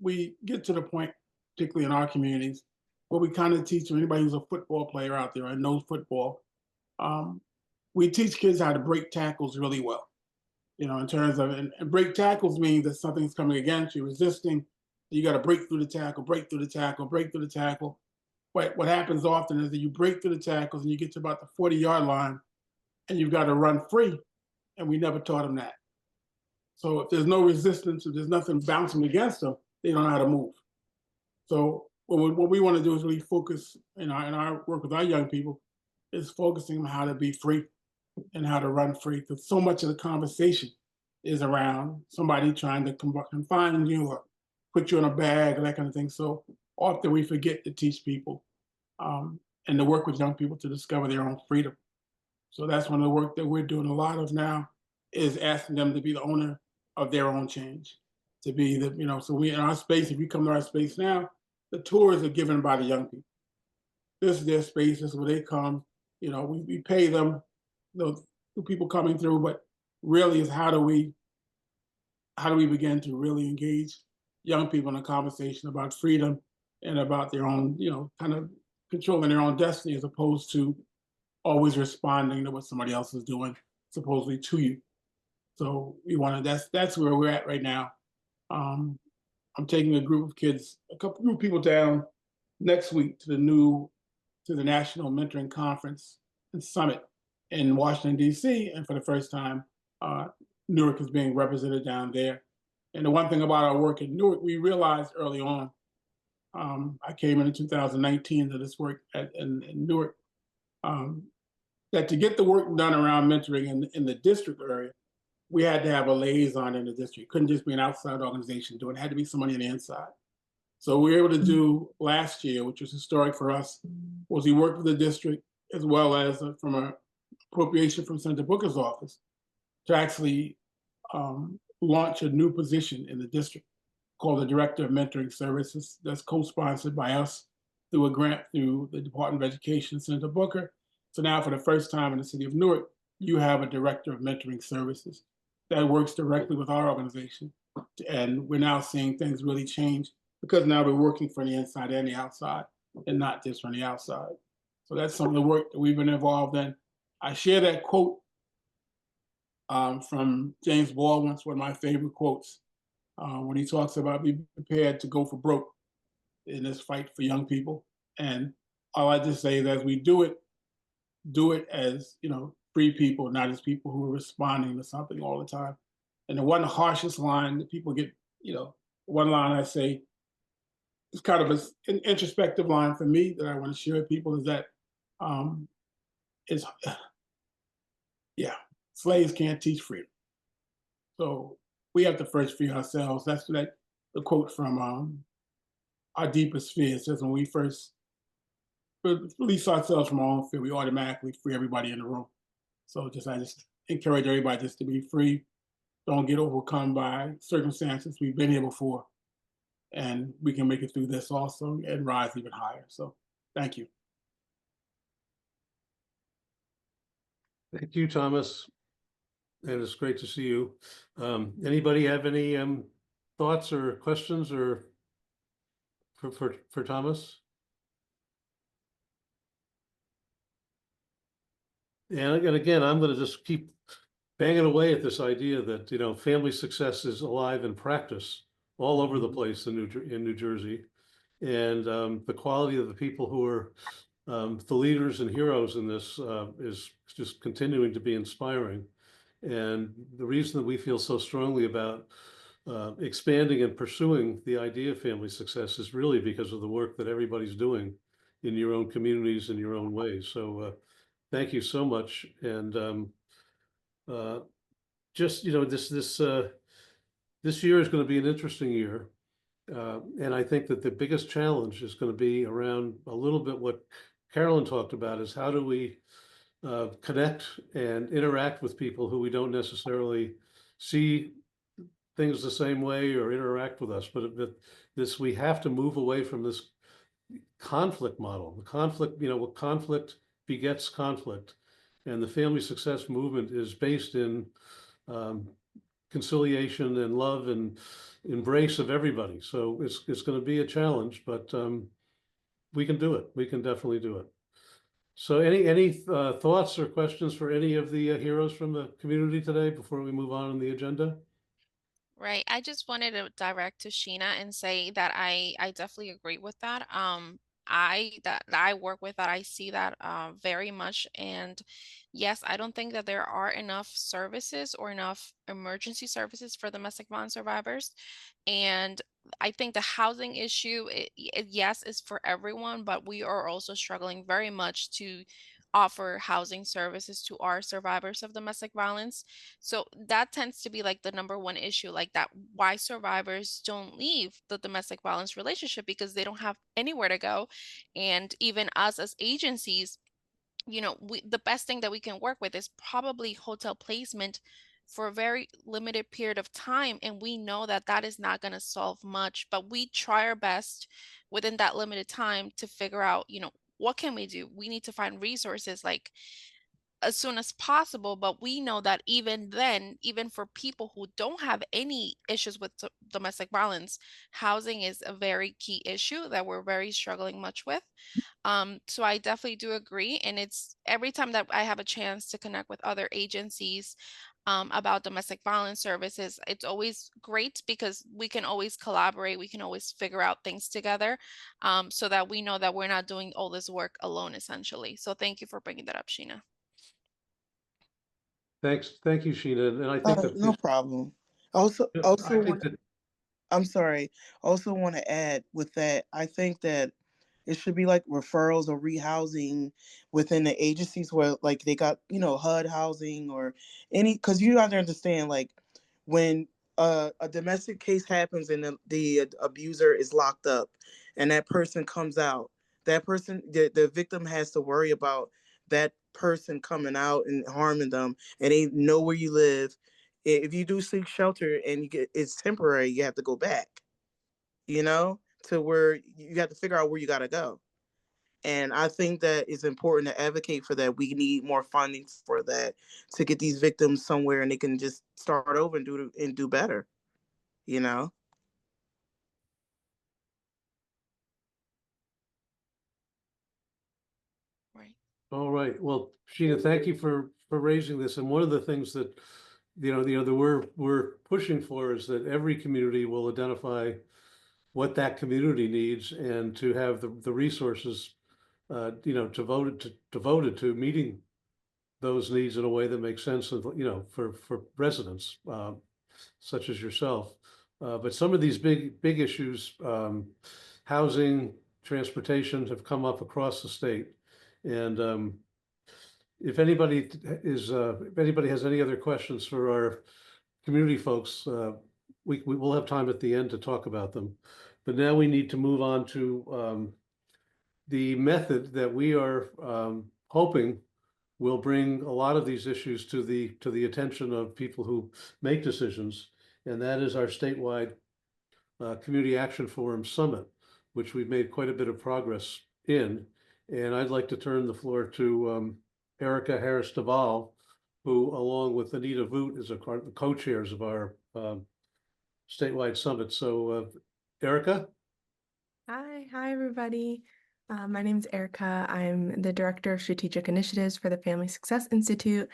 we get to the point, particularly in our communities, where we kind of teach anybody who's a football player out there and knows football, we teach kids how to break tackles really well. You know, in terms of, and break tackles means that something's coming against you, resisting. You got to break through the tackle, break through the tackle, break through the tackle. But what happens often is that you break through the tackles and you get to about the 40-yard line and you've got to run free. And we never taught them that. So if there's no resistance, if there's nothing bouncing against them, they don't know how to move. So what we want to do is really focus in our work with our young people is focusing on how to be free and how to run free. Because so much of the conversation is around somebody trying to confine you or put you in a bag, that kind of thing. So often we forget to teach people and to work with young people to discover their own freedom. So that's one of the work that we're doing a lot of now, is asking them to be the owner of their own change, to be the, you know, so we in our space, if you come to our space now, the tours are given by the young people. This is their space, this is where they come, you know, we pay them, the people coming through, but really is how do we begin to really engage young people in a conversation about freedom and about their own, you know, kind of controlling their own destiny as opposed to always responding to what somebody else is doing, supposedly to you. So we want to, that's where we're at right now. I'm taking a group of kids, a group of people down next week to the National Mentoring Conference and Summit in Washington, D.C. And for the first time, Newark is being represented down there. And the one thing about our work in Newark, we realized early on, I came in 2019 to this work in Newark, that to get the work done around mentoring in the district area, we had to have a liaison in the district. It couldn't just be an outside organization doing it. It had to be somebody on the inside. So we were able to do last year, which was historic for us, was we worked with the district as well as from an appropriation from Senator Booker's office to actually launch a new position in the district called the Director of Mentoring Services. That's co-sponsored by us through a grant through the Department of Education, Senator Booker. So now for the first time in the city of Newark, you have a Director of Mentoring Services that works directly with our organization. And we're now seeing things really change because now we're working from the inside and the outside and not just from the outside. So that's some of the work that we've been involved in. I share that quote from James Baldwin. It's one of my favorite quotes when he talks about be prepared to go for broke in this fight for young people. And all I just say is as we do it as, free people, not as people who are responding to something all the time. And the one harshest line that people get, one line I say, it's kind of an introspective line for me that I want to share with people is that is yeah, slaves can't teach freedom. So we have to first free ourselves. That's the quote from Our Deepest Fear. It says when we first release ourselves from our own fear, we automatically free everybody in the room. So I just encourage everybody just to be free. Don't get overcome by circumstances. We've been here before, and we can make it through this also and rise even higher. So thank you. Thank you, Thomas. And it's great to see you. Anybody have any thoughts or questions or for Thomas? And again, I'm going to just keep banging away at this idea that, family success is alive in practice all over the place in New Jersey. And the quality of the people who are the leaders and heroes in this is just continuing to be inspiring. And the reason that we feel so strongly about expanding and pursuing the idea of family success is really because of the work that everybody's doing in your own communities in your own ways. So thank you so much. And just, this year is going to be an interesting year. And I think that the biggest challenge is going to be around a little bit what Carolyn talked about is how do we connect and interact with people who we don't necessarily see things the same way or interact with us, but we have to move away from this conflict model. The conflict, what conflict begets conflict, and the family success movement is based in conciliation and love and embrace of everybody. So it's going to be a challenge, but we can do it. We can definitely do it. So any thoughts or questions for any of the heroes from the community today before we move on the agenda? Right. I just wanted to direct to Sheena and say that I definitely agree with that. That I work with that, I see that very much. And yes, I don't think that there are enough services or enough emergency services for domestic violence survivors. And I think the housing issue, yes, is for everyone, but we are also struggling very much to offer housing services to our survivors of domestic violence. So that tends to be like the number one issue, like that why survivors don't leave the domestic violence relationship because they don't have anywhere to go. And even us as agencies, the best thing that we can work with is probably hotel placement for a very limited period of time. And we know that that is not going to solve much, but we try our best within that limited time to figure out, what can we do? We need to find resources like as soon as possible, but we know that even then, even for people who don't have any issues with domestic violence, housing is a very key issue that we're very struggling much with. So I definitely do agree. And it's every time that I have a chance to connect with other agencies about domestic violence services, it's always great because we can always collaborate. We can always figure out things together so that we know that we're not doing all this work alone, essentially. So thank you for bringing that up, Sheena. Thanks. Thank you, Sheena. And I think that No problem. I'm sorry. Also want to add with that, I think that it should be like referrals or rehousing within the agencies where like they got, HUD housing or because you have to understand like when a domestic case happens and the abuser is locked up and that person comes out, the victim has to worry about that person coming out and harming them, and they know where you live. If you do seek shelter and it's temporary, you have to go back, to where you have to figure out where you got to go. And I think that it's important to advocate for that. We need more funding for that to get these victims somewhere and they can just start over and do better, All right. Well, Sheena, thank you for raising this. And one of the things that, that we're pushing for is that every community will identify what that community needs and to have the resources, devoted to meeting those needs in a way that makes sense, for residents, such as yourself. But some of these big issues, housing, transportation, have come up across the state. And if anybody has any other questions for our community folks, we will have time at the end to talk about them. But now we need to move on to the method that we are hoping will bring a lot of these issues to the attention of people who make decisions, and that is our statewide Community Action Forum Summit, which we've made quite a bit of progress in. And I'd like to turn the floor to Erica Harris Duvall, who, along with Anita Voot, is the co-chairs of our statewide summit. So, Erica? Hi, everybody. My name is Erica. I'm the Director of Strategic Initiatives for the Family Success Institute,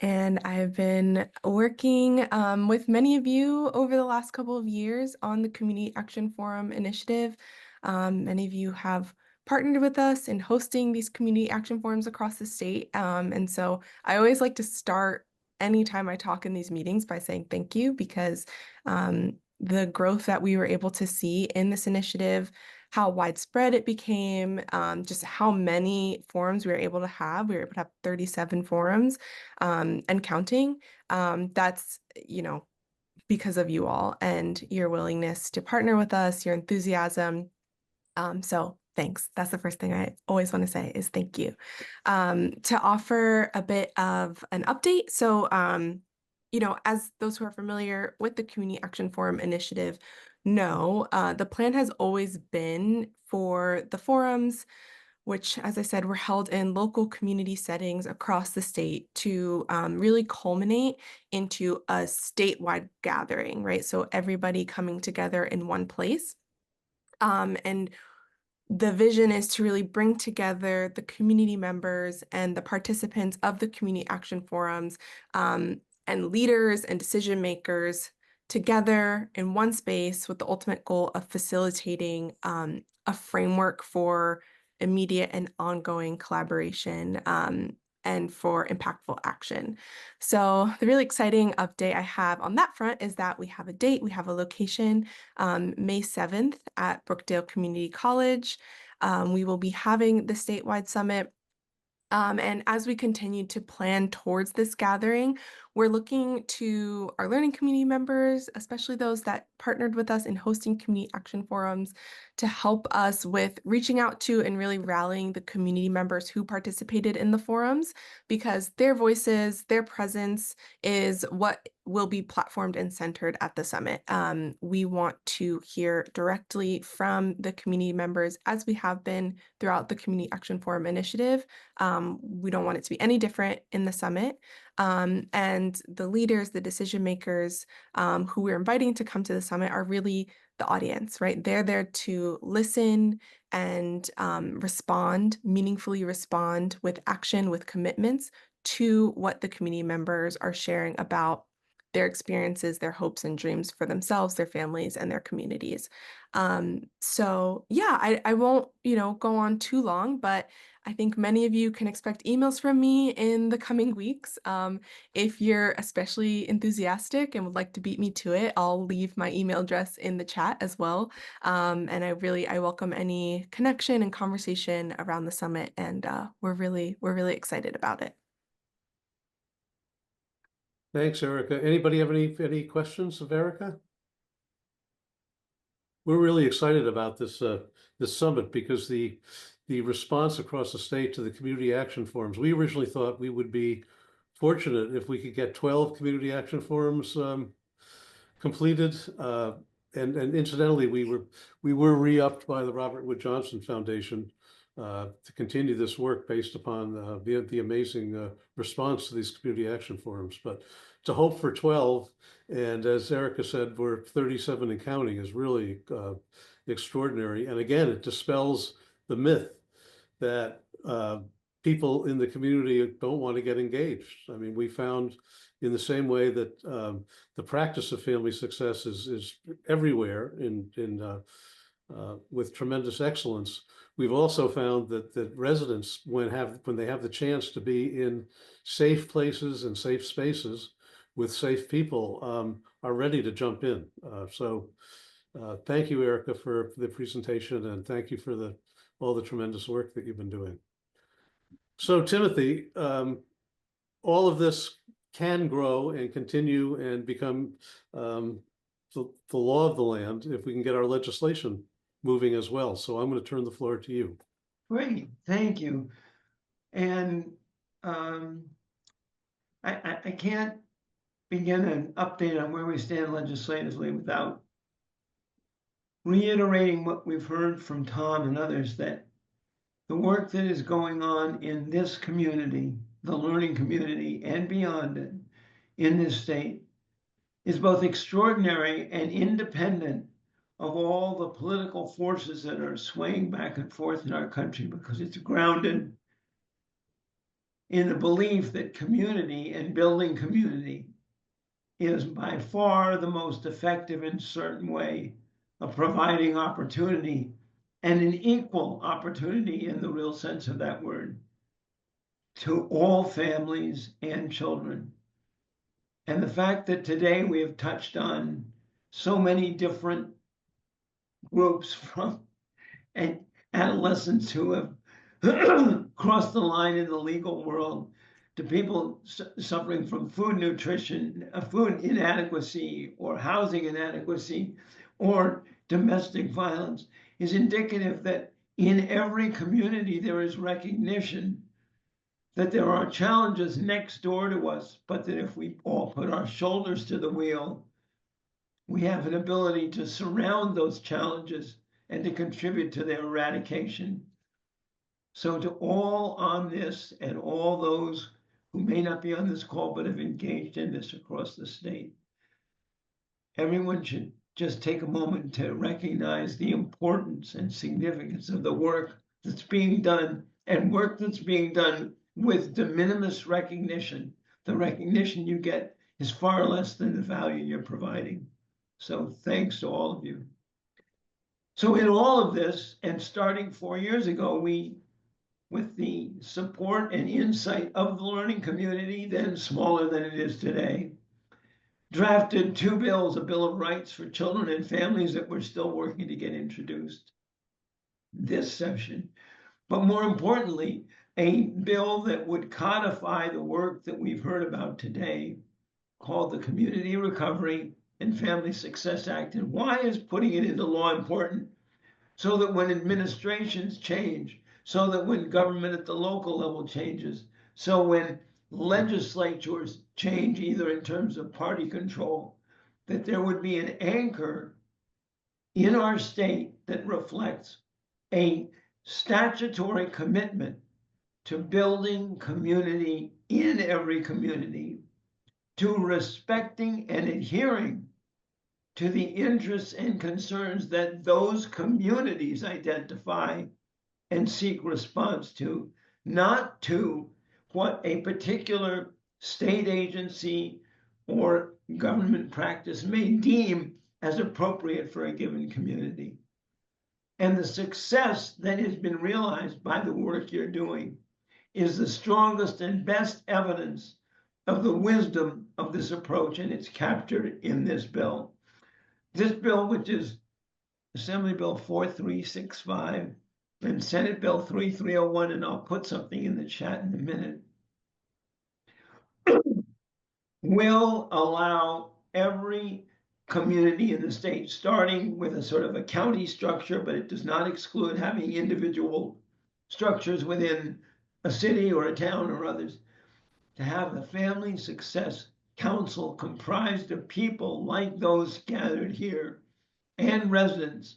and I've been working with many of you over the last couple of years on the Community Action Forum initiative. Many of you have partnered with us in hosting these community action forums across the state. And so I always like to start anytime I talk in these meetings by saying thank you, because the growth that we were able to see in this initiative, how widespread it became, just how many forums we were able to have. We were able to have 37 forums and counting. That's, because of you all and your willingness to partner with us, your enthusiasm. So thanks. That's the first thing I always want to say is thank you. To offer a bit of an update. So, as those who are familiar with the Community Action Forum initiative know, the plan has always been for the forums, which, as I said, were held in local community settings across the state, to really culminate into a statewide gathering, right? So everybody coming together in one place. And the vision is to really bring together the community members and the participants of the community action forums, and leaders and decision makers together in one space, with the ultimate goal of facilitating a framework for immediate and ongoing collaboration and for impactful action. So the really exciting update I have on that front is that we have a date, we have a location, May 7th at Brookdale Community College. We will be having the statewide summit. And as we continue to plan towards this gathering, we're looking to our learning community members, especially those that partnered with us in hosting community action forums, to help us with reaching out to and really rallying the community members who participated in the forums, because their voices, their presence is what will be platformed and centered at the summit. We want to hear directly from the community members, as we have been throughout the Community Action Forum initiative. We don't want it to be any different in the summit. And the leaders, the decision makers who we're inviting to come to the summit are really the audience, right? They're there to listen and meaningfully respond with action, with commitments to what the community members are sharing about their experiences, their hopes and dreams for themselves, their families, and their communities. So yeah, I won't, go on too long, but I think many of you can expect emails from me in the coming weeks. If you're especially enthusiastic and would like to beat me to it, I'll leave my email address in the chat as well. And I welcome any connection and conversation around the summit, and we're really excited about it. Thanks, Erica. Anybody have any questions of Erica? We're really excited about this summit, because the response across the state to the community action forums. We originally thought we would be fortunate if we could get 12 community action forums completed. And incidentally, we were re-upped by the Robert Wood Johnson Foundation to continue this work based upon the amazing response to these community action forums. But to hope for 12, and as Erica said, we're 37 and counting, is really extraordinary. And again, it dispels the myth that people in the community don't want to get engaged. I mean, we found in the same way that the practice of family success is everywhere with tremendous excellence. We've also found that residents, when they have the chance to be in safe places and safe spaces with safe people, are ready to jump in. So thank you, Erica, for the presentation, and thank you for all the tremendous work that you've been doing. So Timothy, all of this can grow and continue and become the law of the land if we can get our legislation moving as well. So I'm going to turn the floor to you. Great, thank you. And I can't begin an update on where we stand legislatively without reiterating what we've heard from Tom and others, that the work that is going on in this community, the learning community and beyond it in this state, is both extraordinary and independent of all the political forces that are swaying back and forth in our country, because it's grounded in the belief that community and building community is by far the most effective and certain way of providing opportunity, and an equal opportunity in the real sense of that word, to all families and children. And the fact that today we have touched on so many different groups, from adolescents who have crossed the line in the legal world to people suffering from food inadequacy or housing inadequacy or domestic violence, is indicative that in every community there is recognition that there are challenges next door to us, but that if we all put our shoulders to the wheel, we have an ability to surround those challenges and to contribute to their eradication. So to all on this, and all those who may not be on this call but have engaged in this across the state, everyone should just take a moment to recognize the importance and significance of the work that's being done, and work that's being done with de minimis recognition. The recognition you get is far less than the value you're providing. So thanks to all of you. So in all of this, and starting 4 years ago, we, with the support and insight of the learning community, then smaller than it is today, drafted 2 bills, a Bill of Rights for children and families that we're still working to get introduced this session. But more importantly, a bill that would codify the work that we've heard about today, called the Community Recovery and Family Success Act. And why is putting it into law important? So that when administrations change, so that when government at the local level changes, so when legislatures change, either in terms of party control, that there would be an anchor in our state that reflects a statutory commitment to building community in every community, to respecting and adhering to the interests and concerns that those communities identify and seek response to, not to what a particular state agency or government practice may deem as appropriate for a given community. And the success that has been realized by the work you're doing is the strongest and best evidence of the wisdom of this approach, and it's captured in this bill. This bill, which is Assembly Bill 4365 and Senate Bill 3301, and I'll put something in the chat in a minute, will allow every community in the state, starting with a sort of a county structure, but it does not exclude having individual structures within a city or a town or others, to have a family success council comprised of people like those gathered here, and residents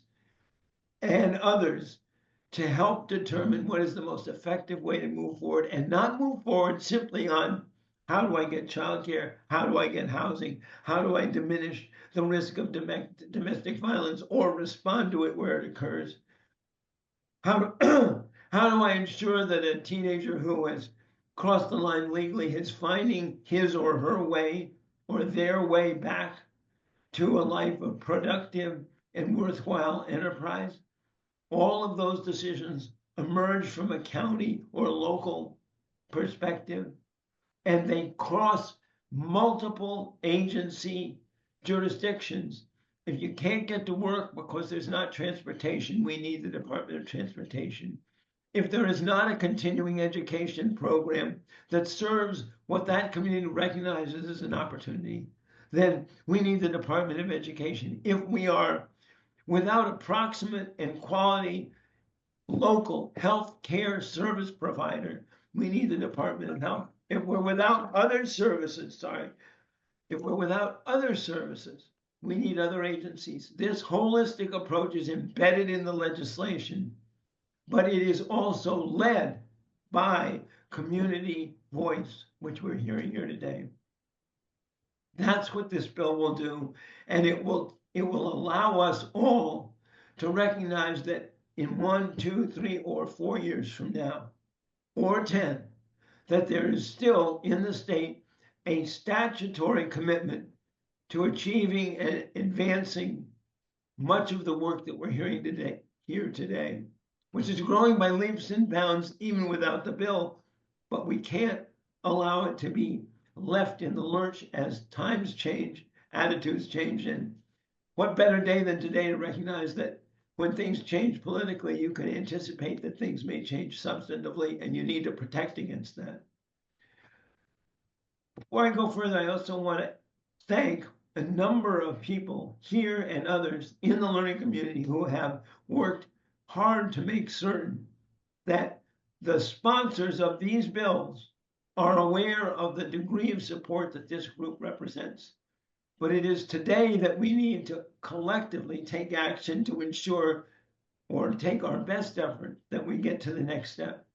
and others, to help determine what is the most effective way to move forward, and not move forward simply on how do I get childcare, how do I get housing, how do I diminish the risk of domestic violence or respond to it where it occurs, how How do I ensure that a teenager who has crossed the line legally is finding his or her way or their way back to a life of productive and worthwhile enterprise? All of those decisions emerge from a county or local perspective, and they cross multiple agency jurisdictions. If you can't get to work because there's not transportation, we need the Department of Transportation. If there is not a continuing education program that serves what that community recognizes as an opportunity, then we need the Department of Education. If we are without a proximate and quality local health care service provider, we need the Department of Health. If we're without other services, if we're without other services, we need other agencies. This holistic approach is embedded in the legislation, but it is also led by community voice, which we're hearing here today. That's what this bill will do, and it will allow us all to recognize that in 1, 2, 3, or 4 years from now, or 10, that there is still in the state a statutory commitment to achieving and advancing much of the work that we're hearing here today, which is growing by leaps and bounds even without the bill, but we can't allow it to be left in the lurch as times change, attitudes change, and what better day than today to recognize that when things change politically, you can anticipate that things may change substantively, and you need to protect against that. Before I go further, I also want to thank a number of people here and others in the learning community who have worked hard to make certain that the sponsors of these bills are aware of the degree of support that this group represents. But it is today that we need to collectively take action to ensure or take our best effort that we get to the next step.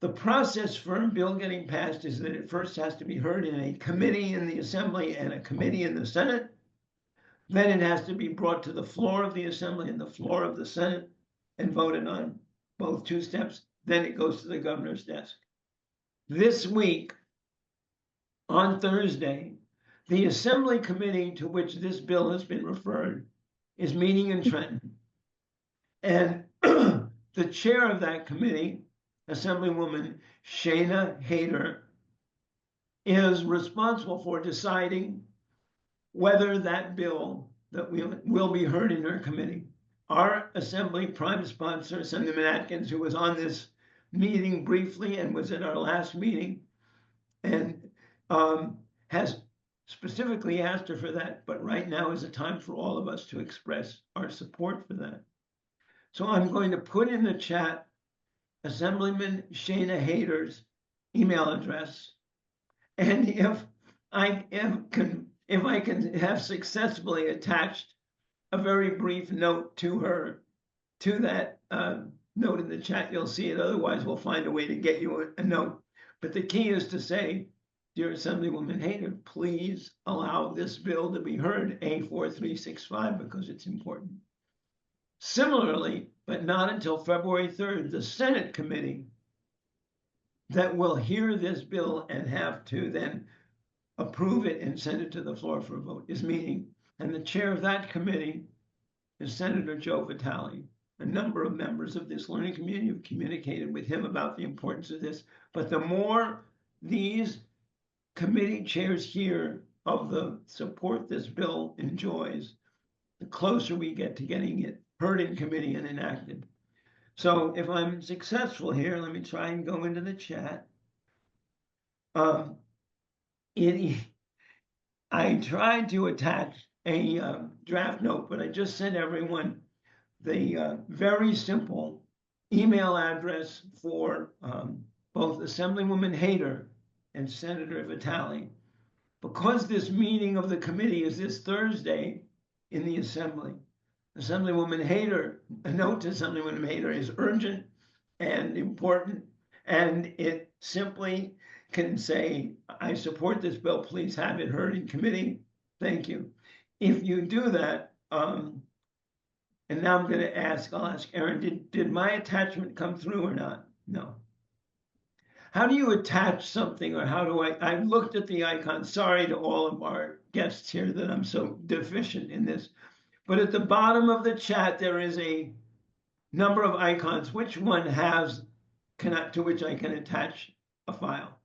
The process for a bill getting passed is that it first has to be heard in a committee in the Assembly and a committee in the Senate. Then it has to be brought to the floor of the Assembly and the floor of the Senate and voted on, both two steps. Then it goes to the governor's desk. This week, on Thursday, the Assembly committee to which this bill has been referred is meeting in Trenton. And the chair of that committee, Assemblywoman Shana Hader, is responsible for deciding whether that bill that will be heard in her committee. Our Assembly prime sponsor, Assemblyman Atkins, who was on this meeting briefly and was at our last meeting, and has specifically asked her for that, but right now is a time for all of us to express our support for that. So I'm going to put in the chat Assemblyman Shana Hader's email address, and if I can have successfully attached a very brief note to her, to that note in the chat, you'll see it. Otherwise, we'll find a way to get you a note. But the key is to say, dear Assemblywoman Hader, please allow this bill to be heard, A4365, because it's important. Similarly, but not until February 3rd, the Senate committee that will hear this bill and have to then approve it and send it to the floor for a vote is meeting. And the chair of that committee is Senator Joe Vitale. A number of members of this learning community have communicated with him about the importance of this. But the more these committee chairs hear of the support this bill enjoys, the closer we get to getting it heard in committee and enacted. So if I'm successful here, let me try and go into the chat. I tried to attach a draft note, but I just sent everyone the very simple email address for both Assemblywoman Hader and Senator Vitale. Because this meeting of the committee is this Thursday in the Assembly, Assemblywoman Hader, a note to Assemblywoman Hader is urgent and important, and it simply can say, I support this bill, please have it heard in committee. Thank you. If you do that, and And now I'm gonna I'll ask Erin, did my attachment come through or not? No. How do you attach something, or how do I looked at the icon, sorry to all of our guests here that I'm so deficient in this. But at the bottom of the chat, there is a number of icons. Which one to which I can attach a file?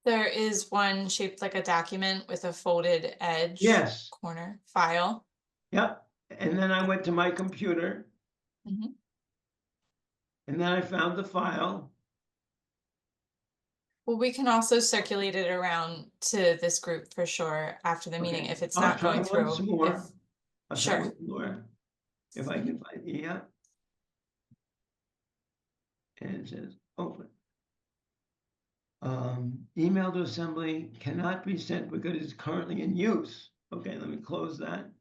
There is one shaped like a document with a folded edge. Yes. Corner file. Yep. And then I went to my computer. Mhm. And then I found the file. Well, we can also circulate it around to this group for sure after the meeting Okay. if it's I'll not try going through. once more. I'll try Sure. once more. If I can find it, yeah. And it says open. Email to assembly cannot be sent because it's currently in use. Okay, let me close that.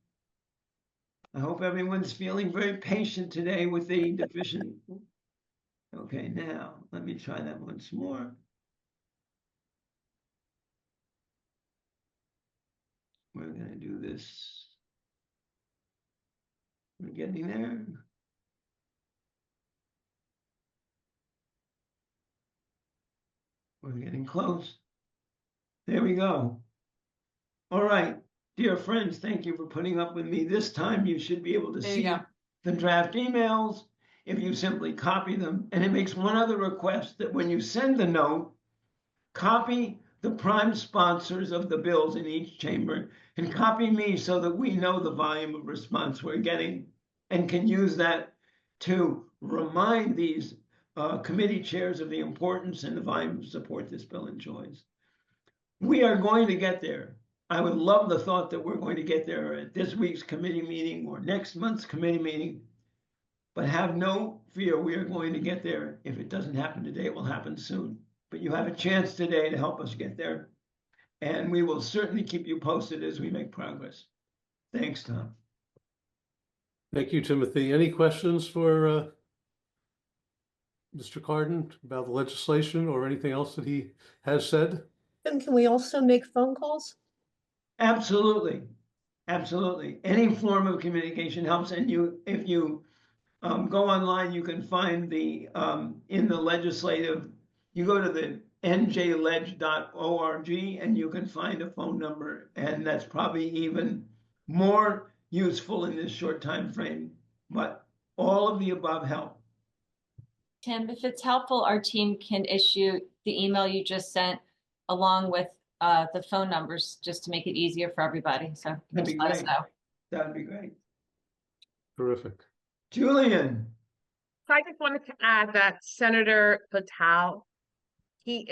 I hope everyone's feeling very patient today with the deficient. Okay, now let me try that once more. We're gonna do this. We're getting there. We're getting close. There we go. All right, dear friends, thank you for putting up with me. This time you should be able to There you see go. the draft emails if you simply copy them. And it makes one other request, that when you send the note, copy the prime sponsors of the bills in each chamber and copy me so that we know the volume of response we're getting and can use that to remind these committee chairs of the importance and the volume of support this bill enjoys. We are going to get there. I would love the thought that we're going to get there at this week's committee meeting or next month's committee meeting. But have no fear, we are going to get there. If it doesn't happen today, it will happen soon. But you have a chance today to help us get there. And we will certainly keep you posted as we make progress. Thanks, Tom. Thank you, Timothy. Any questions for Mr. Carden about the legislation or anything else that he has said? And can we also make phone calls? Absolutely. Absolutely. Any form of communication helps. And if you go online, you can find in the legislative, you go to the njledge.org and you can find a phone number. And that's probably even more useful in this short time frame. But all of the above help. Tim, if it's helpful, our team can issue the email you just sent along with the phone numbers, just to make it easier for everybody. So That'd be just let us great. know. That'd be great. Terrific. Julian. So I just wanted to add that Senator Patel, he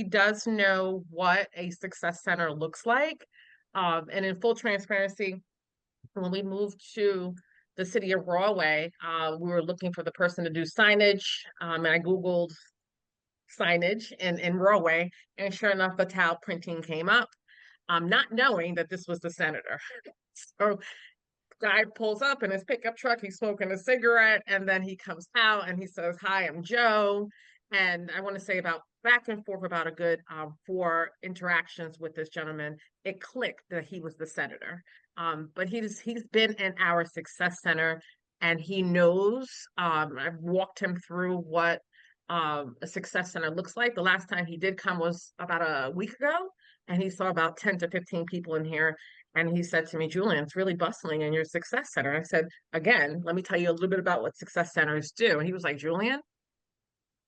does know what a success center looks like. And in full transparency, when we moved to the city of Rahway, we were looking for the person to do signage. And I Googled signage in Rahway, and sure enough, Patel Printing came up, not knowing that this was the senator. So guy pulls up in his pickup truck, he's smoking a cigarette, and then he comes out and he says, "Hi, I'm Joe." And I want to say about back and forth about a good 4 interactions with this gentleman, it clicked that he was the senator. But he's been in our success center, and he knows. I've walked him through what a success center looks like. The last time he did come was about a week ago, and he saw about 10 to 15 people in here. And he said to me, "Julian, it's really bustling in your success center." I said, "Again, let me tell you a little bit about what success centers do." And he was like, "Julian,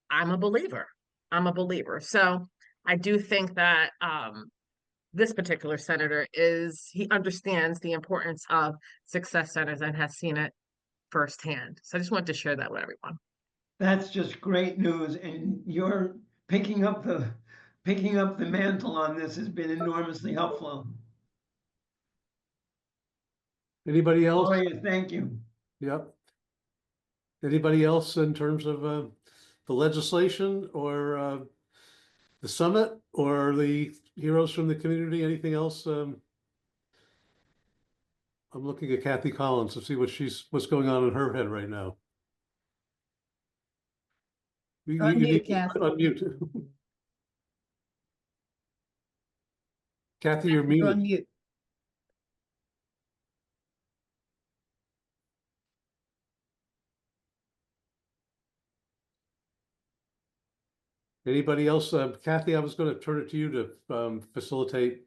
I'm a believer. I'm a believer." So I do think that this particular senator he understands the importance of success centers and has seen it firsthand. So I just wanted to share that with everyone. That's just great news. And you're picking up the mantle on this has been enormously helpful. Anybody else? Gloria, thank you. Yep. Anybody else in terms of the legislation or the summit or the heroes from the community? Anything else? I'm looking at Kathy Collins to see what's going on in her head right now. You need to Kathy. unmute. Kathy, you're You're on muted. mute. Anybody else? Kathy, I was going to turn it to you to facilitate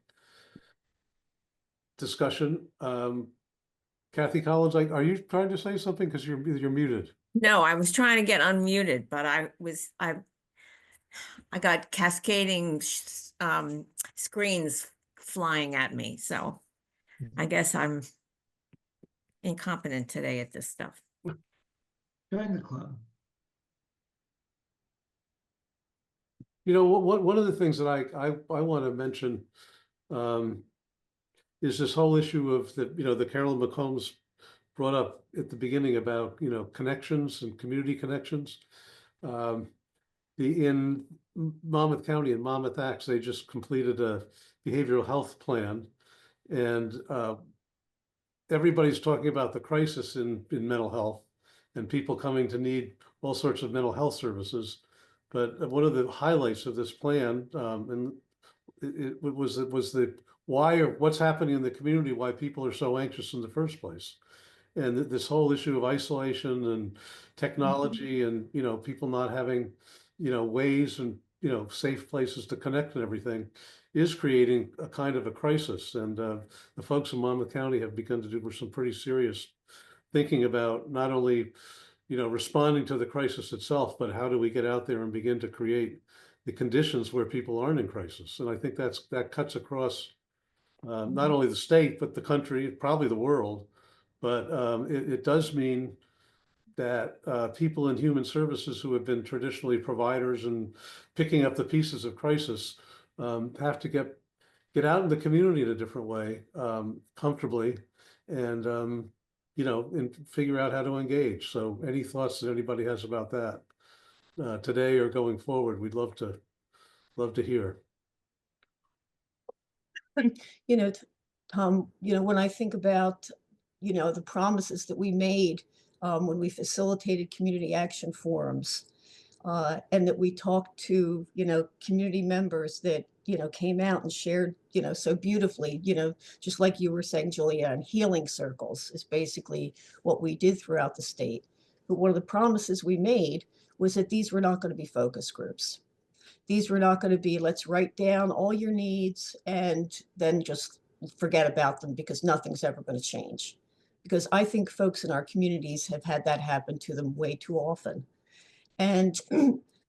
discussion. Kathy Collins, are you trying to say something? Because you're muted. No, I was trying to get unmuted, but I got cascading screens flying at me, so I guess I'm incompetent today at this stuff. Join the club. You know, one of the things that I want to mention is this whole issue of the Carolyn McCombs brought up at the beginning about, connections and community connections. In Monmouth County and Monmouth Axe, they just completed a behavioral health plan, and everybody's talking about the crisis in mental health and people coming to need all sorts of mental health services. But one of the highlights of this plan, and it was what's happening in the community, why people are so anxious in the first place. And this whole issue of isolation and technology and, people not having, ways and, safe places to connect and everything is creating a kind of a crisis. And the folks in Monmouth County have begun to do some pretty serious thinking about not only, responding to the crisis itself, but how do we get out there and begin to create the conditions where people aren't in crisis. And I think that cuts across not only the state, but the country, probably the world. But it does mean that people in human services who have been traditionally providers and picking up the pieces of crisis have to get out in the community in a different way, comfortably, and and figure out how to engage. So any thoughts that anybody has about that today or going forward, we'd love to hear. Tom, when I think about, the promises that we made when we facilitated community action forums, and that we talked to, community members that, came out and shared, so beautifully, just like you were saying, Julia, and healing circles is basically what we did throughout the state. But one of the promises we made was that these were not going to be focus groups. These were not going to be, let's write down all your needs and then just forget about them because nothing's ever going to change. Because I think folks in our communities have had that happen to them way too often. And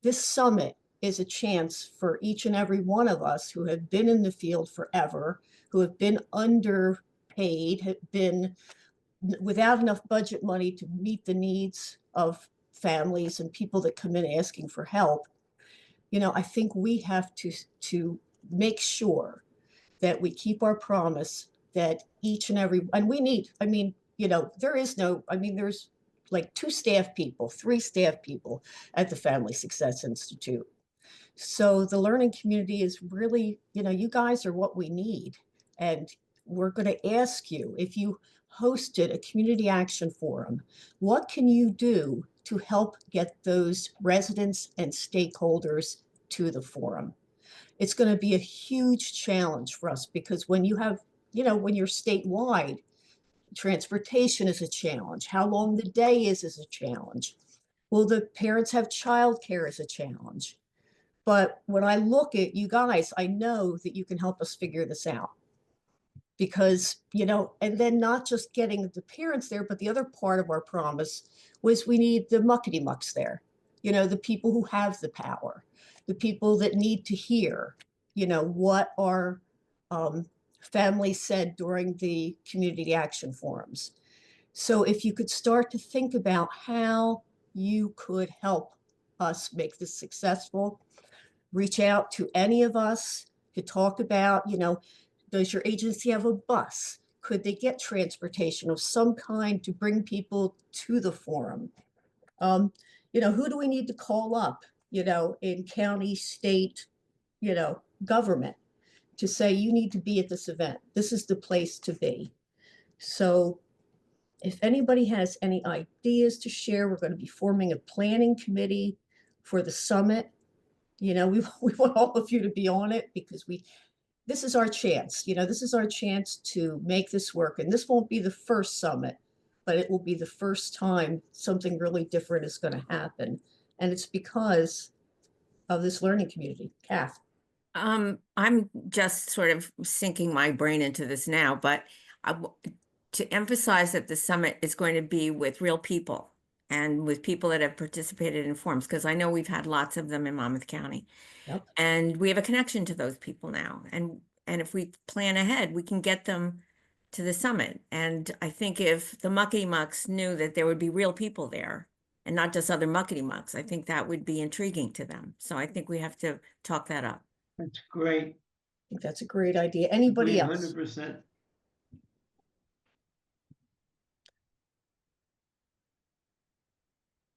this summit is a chance for each and every one of us who have been in the field forever, who have been underpaid, have been without enough budget money to meet the needs of families and people that come in asking for help. I think we have to make sure that we keep our promise that each and every, and we need, there's like 2 staff people, 3 staff people at the Family Success Institute. So the learning community is really, you guys are what we need. And we're going to ask you, if you hosted a community action forum, what can you do to help get those residents and stakeholders to the forum? It's going to be a huge challenge for us because when you have, when you're statewide, transportation is a challenge. How long the day is a challenge. Will the parents have childcare as a challenge? But when I look at you guys, I know that you can help us figure this out. Because, and then not just getting the parents there, but the other part of our promise was we need the muckety mucks there. The people who have the power, the people that need to hear, what our families said during the community action forums. So if you could start to think about how you could help us make this successful, reach out to any of us to talk about, does your agency have a bus? Could they get transportation of some kind to bring people to the forum? Who do we need to call up, in county, state, government to say you need to be at this event? This is the place to be. So if anybody has any ideas to share, we're going to be forming a planning committee for the summit. We want all of you to be on it because this is our chance. This is our chance to make this work. And this won't be the first summit, but it will be the first time something really different is going to happen. And it's because of this learning community? Kath? I'm just sort of sinking my brain into this now, but to emphasize that the summit is going to be with real people and with people that have participated in forums, because I know we've had lots of them in Monmouth County. Yep. And we have a connection to those people now. And if we plan ahead, we can get them to the summit. And I think if the muckety mucks knew that there would be real people there and not just other muckety mucks, I think that would be intriguing to them. So I think we have to talk that up. That's great. I think that's a great idea. Anybody else? 100%.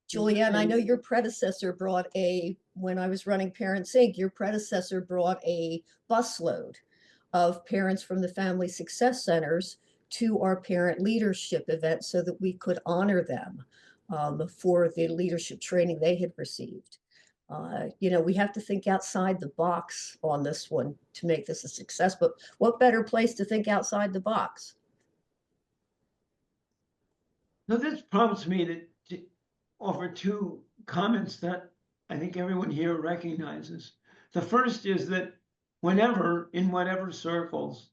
Julianne, I know your predecessor brought when I was running Parents Inc., your predecessor brought a busload of parents from the Family Success Centers to our parent leadership event so that we could honor them for the leadership training they had received. We have to think outside the box on this one to make this a success, but what better place to think outside the box? So this prompts me to offer two comments that I think everyone here recognizes. The first is that whenever, in whatever circles,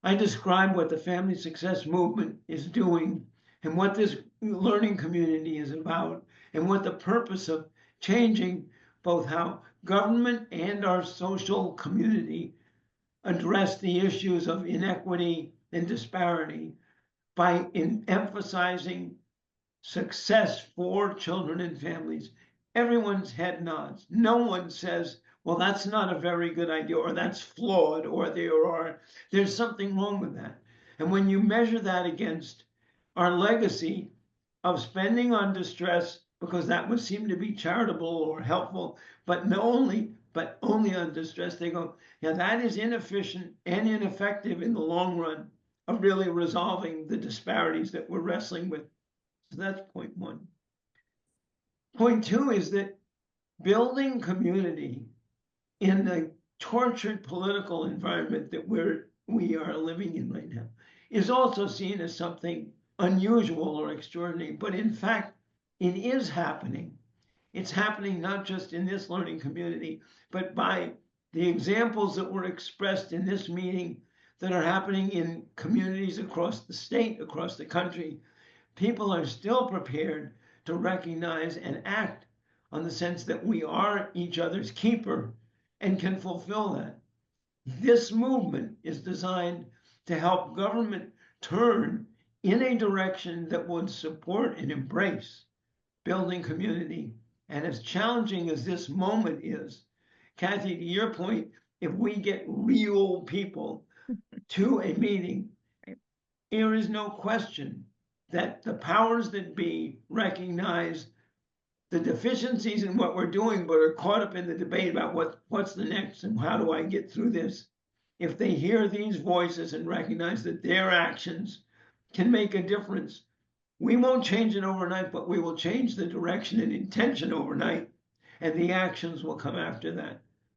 I describe what the Family Success Movement is doing and what this learning community is about and what the purpose of changing both how government and our social community address the issues of inequity and disparity by emphasizing success for children and families, everyone's head nods. No one says, well, that's not a very good idea, or that's flawed, or there's something wrong with that. And when you measure that against our legacy of spending on distress, because that would seem to be charitable or helpful, but only on distress, they go, yeah, that is inefficient and ineffective in the long run of really resolving the disparities that we're wrestling with. So that's point one. Point two is that building community in the tortured political environment that we are living in right now is also seen as something unusual or extraordinary, but in fact, it is happening. It's happening not just in this learning community, but by the examples that were expressed in this meeting that are happening in communities across the state, across the country. People are still prepared to recognize and act on the sense that we are each other's keeper and can fulfill that. This movement is designed to help government turn in a direction that would support and embrace building community. And as challenging as this moment is, Kathy, to your point, if we get real people to a meeting, there is no question that the powers that be recognize the deficiencies in what we're doing, but are caught up in the debate about what's the next and how do I get through this. If they hear these voices and recognize that their actions can make a difference, we won't change it overnight, but we will change the direction and intention overnight, and the actions will come after that.